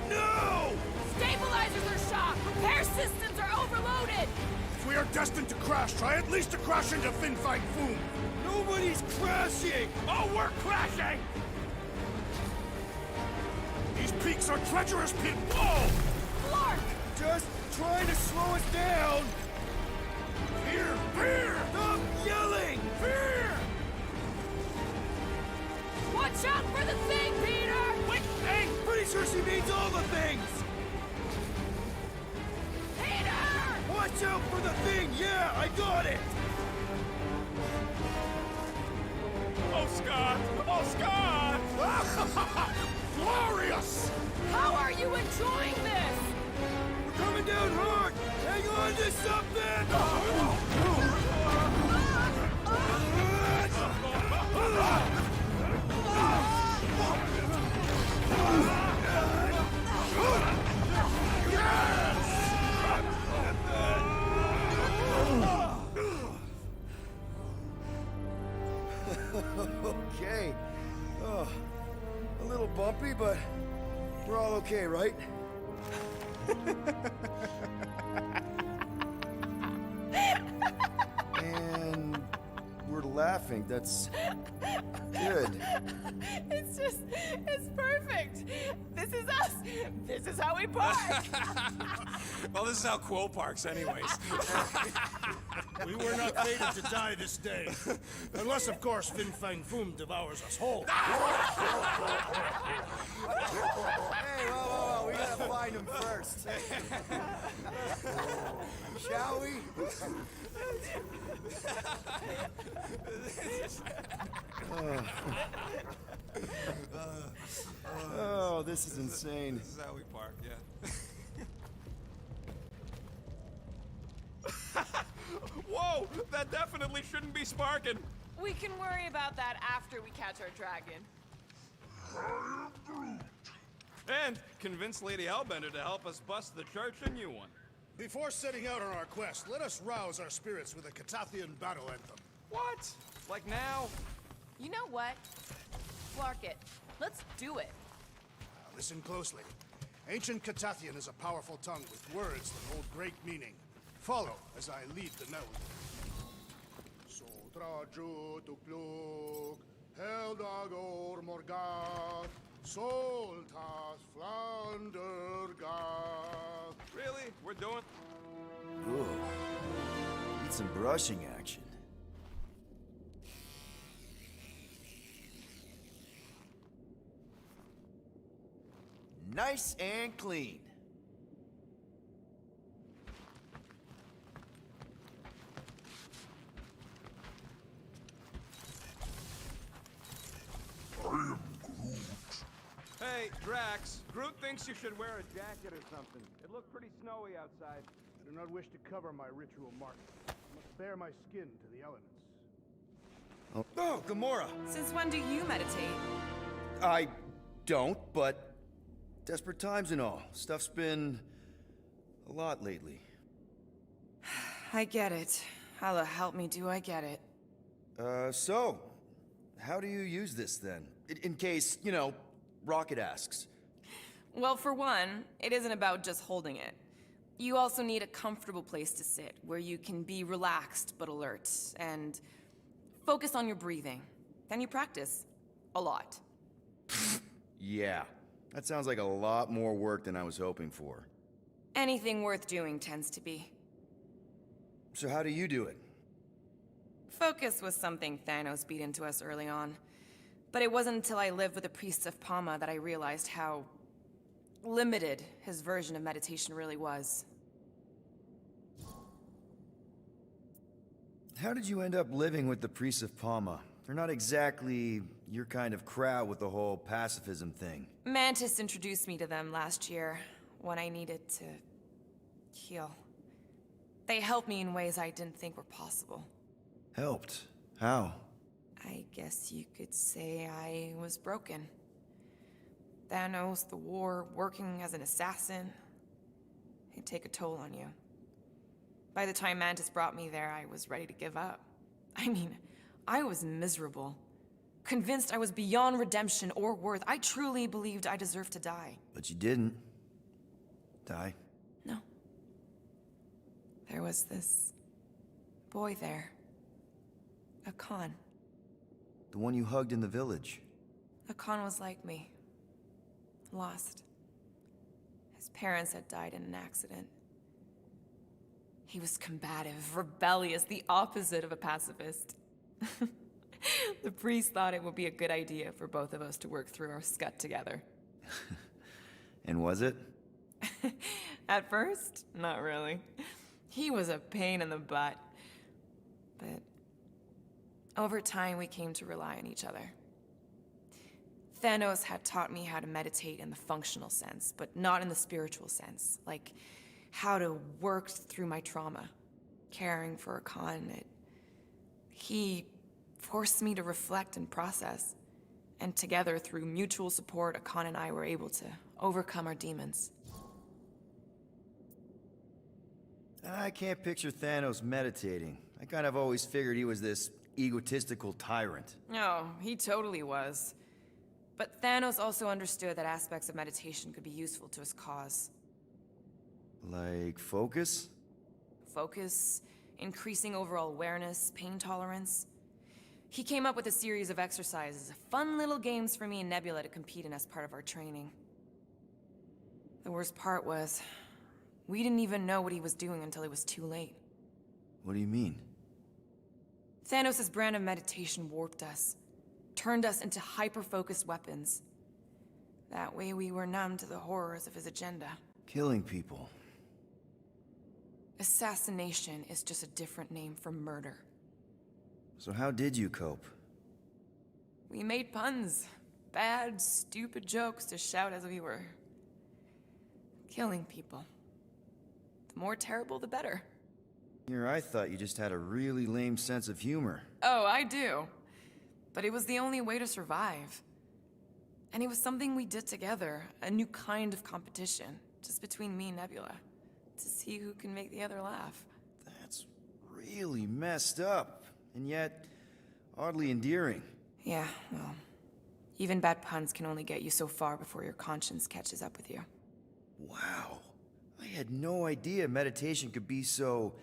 No! Stabilizers are shot! Repair systems are overloaded! If we are destined to crash, try at least to crash into Fin Fang Foom. Nobody's crashing! Oh, we're crashing! These peaks are treacherous pit. Whoa! Clark! Just trying to slow us down! Fear! Fear! Stop yelling! Fear! Watch out for the thing, Peter! Which thing? Pretty sure she means all the things! Peter! Watch out for the thing! Yeah, I got it! Oh, Scott! Oh, Scott! Glorious! How are you enjoying this? We're coming down hard! Hang on to something! Okay. Oh, a little bumpy, but we're all okay, right? And we're laughing. That's good. It's perfect. This is us. This is how we park. Well, this is how Quill parks, anyways. We were not fated to die this day. Unless, of course, Fin Fang Foom devours us whole. Hey, whoa, we gotta find him first. Shall we? Oh, this is insane. This is how we park, yeah. Whoa! That definitely shouldn't be sparking! We can worry about that after we catch our dragon. And convince Lady Hellbender to help us bust the church a new one. Before setting out on our quest, let us rouse our spirits with a Catathian battle anthem. What? Like now? You know what? Clark it. Let's do it. Now listen closely. Ancient Catathian is a powerful tongue with words that hold great meaning. Follow as I lead the melody. Sotraju tukluk, Heldagor Morgat, Soltas Flandergat. Really? We're doing... Ooh. Need some brushing action. Nice and clean. Hey, Drax. Groot thinks you should wear a jacket or something. It looked pretty snowy outside. I do not wish to cover my ritual mark. I must bare my skin to the elements. Oh, Gamora! Since when do you meditate? I don't, but desperate times and all. Stuff's been a lot lately. I get it. Allah help me, do I get it. So, how do you use this then? In case, you know, Rocket asks. Well, for one, it isn't about just holding it. You also need a comfortable place to sit, where you can be relaxed but alert, and focus on your breathing. Then you practice. A lot. Yeah, that sounds like a lot more work than I was hoping for. Anything worth doing tends to be. So how do you do it? Focus was something Thanos beat into us early on. But it wasn't until I lived with the priests of Palma that I realized how limited his version of meditation really was. How did you end up living with the priests of Palma? They're not exactly your kind of crowd with the whole pacifism thing. Mantis introduced me to them last year, when I needed to heal. They helped me in ways I didn't think were possible. Helped? How? I guess you could say I was broken. Thanos, the war, working as an assassin. It'd take a toll on you. By the time Mantis brought me there, I was ready to give up. I mean, I was miserable. Convinced I was beyond redemption or worth. I truly believed I deserved to die. But you didn't. Die? No. There was this boy there. A Khan. The one you hugged in the village. A Khan was like me. Lost. His parents had died in an accident. He was combative, rebellious, the opposite of a pacifist. The priest thought it would be a good idea for both of us to work through our scut together. And was it? At first, not really. He was a pain in the butt. But over time, we came to rely on each other. Thanos had taught me how to meditate in the functional sense, but not in the spiritual sense. Like, how to work through my trauma. Caring for a Khan, he forced me to reflect and process. And together, through mutual support, a Khan and I were able to overcome our demons. I can't picture Thanos meditating. I kind of always figured he was this egotistical tyrant. No, he totally was. But Thanos also understood that aspects of meditation could be useful to his cause. Like focus? Focus, increasing overall awareness, pain tolerance. He came up with a series of exercises, fun little games for me and Nebula to compete in as part of our training. The worst part was, we didn't even know what he was doing until it was too late. What do you mean? Thanos' brand of meditation warped us, turned us into hyper-focused weapons. That way we were numb to the horrors of his agenda. Killing people. Assassination is just a different name for murder. So how did you cope? We made puns. Bad, stupid jokes to shout as we were killing people. The more terrible, the better. Here, I thought you just had a really lame sense of humor. Oh, I do. But it was the only way to survive. And it was something we did together, a new kind of competition, just between me and Nebula, to see who can make the other laugh. That's really messed up, and yet oddly endearing. Yeah, well, even bad puns can only get you so far before your conscience catches up with you. Wow. I had no idea meditation could be so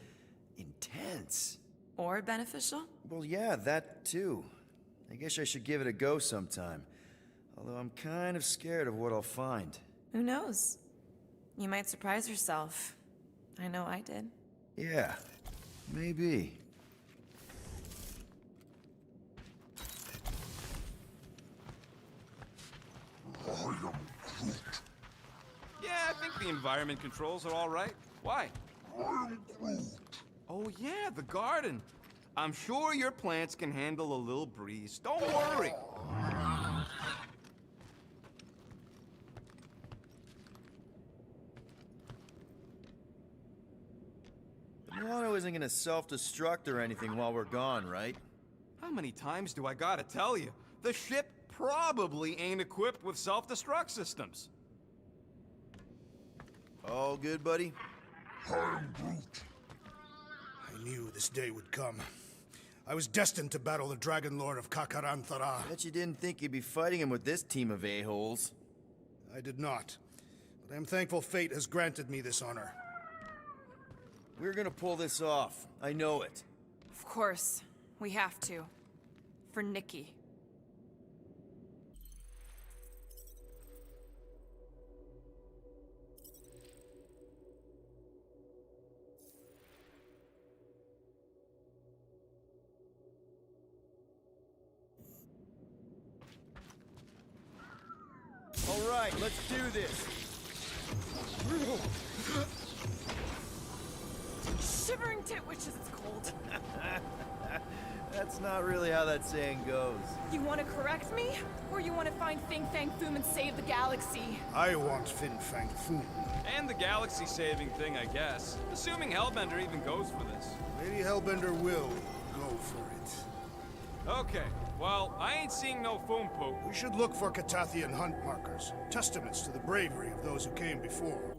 intense. Or beneficial? Well, yeah, that too. I guess I should give it a go sometime. Although I'm kind of scared of what I'll find. Who knows? You might surprise yourself. I know I did. Yeah, maybe. Yeah, I think the environment controls are all right. Why? Oh yeah, the garden. I'm sure your plants can handle a little breeze. Don't worry. Milano isn't gonna self-destruct or anything while we're gone, right? How many times do I gotta tell you? The ship probably ain't equipped with self-destruct systems. All good, buddy? I knew this day would come. I was destined to battle the Dragon Lord of Kakaranthara. Bet you didn't think you'd be fighting him with this team of a-holes. I did not. But I am thankful fate has granted me this honor. We're gonna pull this off. I know it. Of course. We have to. For Nikki. All right, let's do this. Shivering tit witches, it's cold. That's not really how that saying goes. You want to correct me? Or you want to find Fin Fang Foom and save the galaxy? I want Fin Fang Foom. And the galaxy-saving thing, I guess. Assuming Hellbender even goes for this. Maybe Hellbender will go for it. Okay, well, I ain't seeing no foom poop. We should look for Catathian hunt markers, testaments to the bravery of those who came before.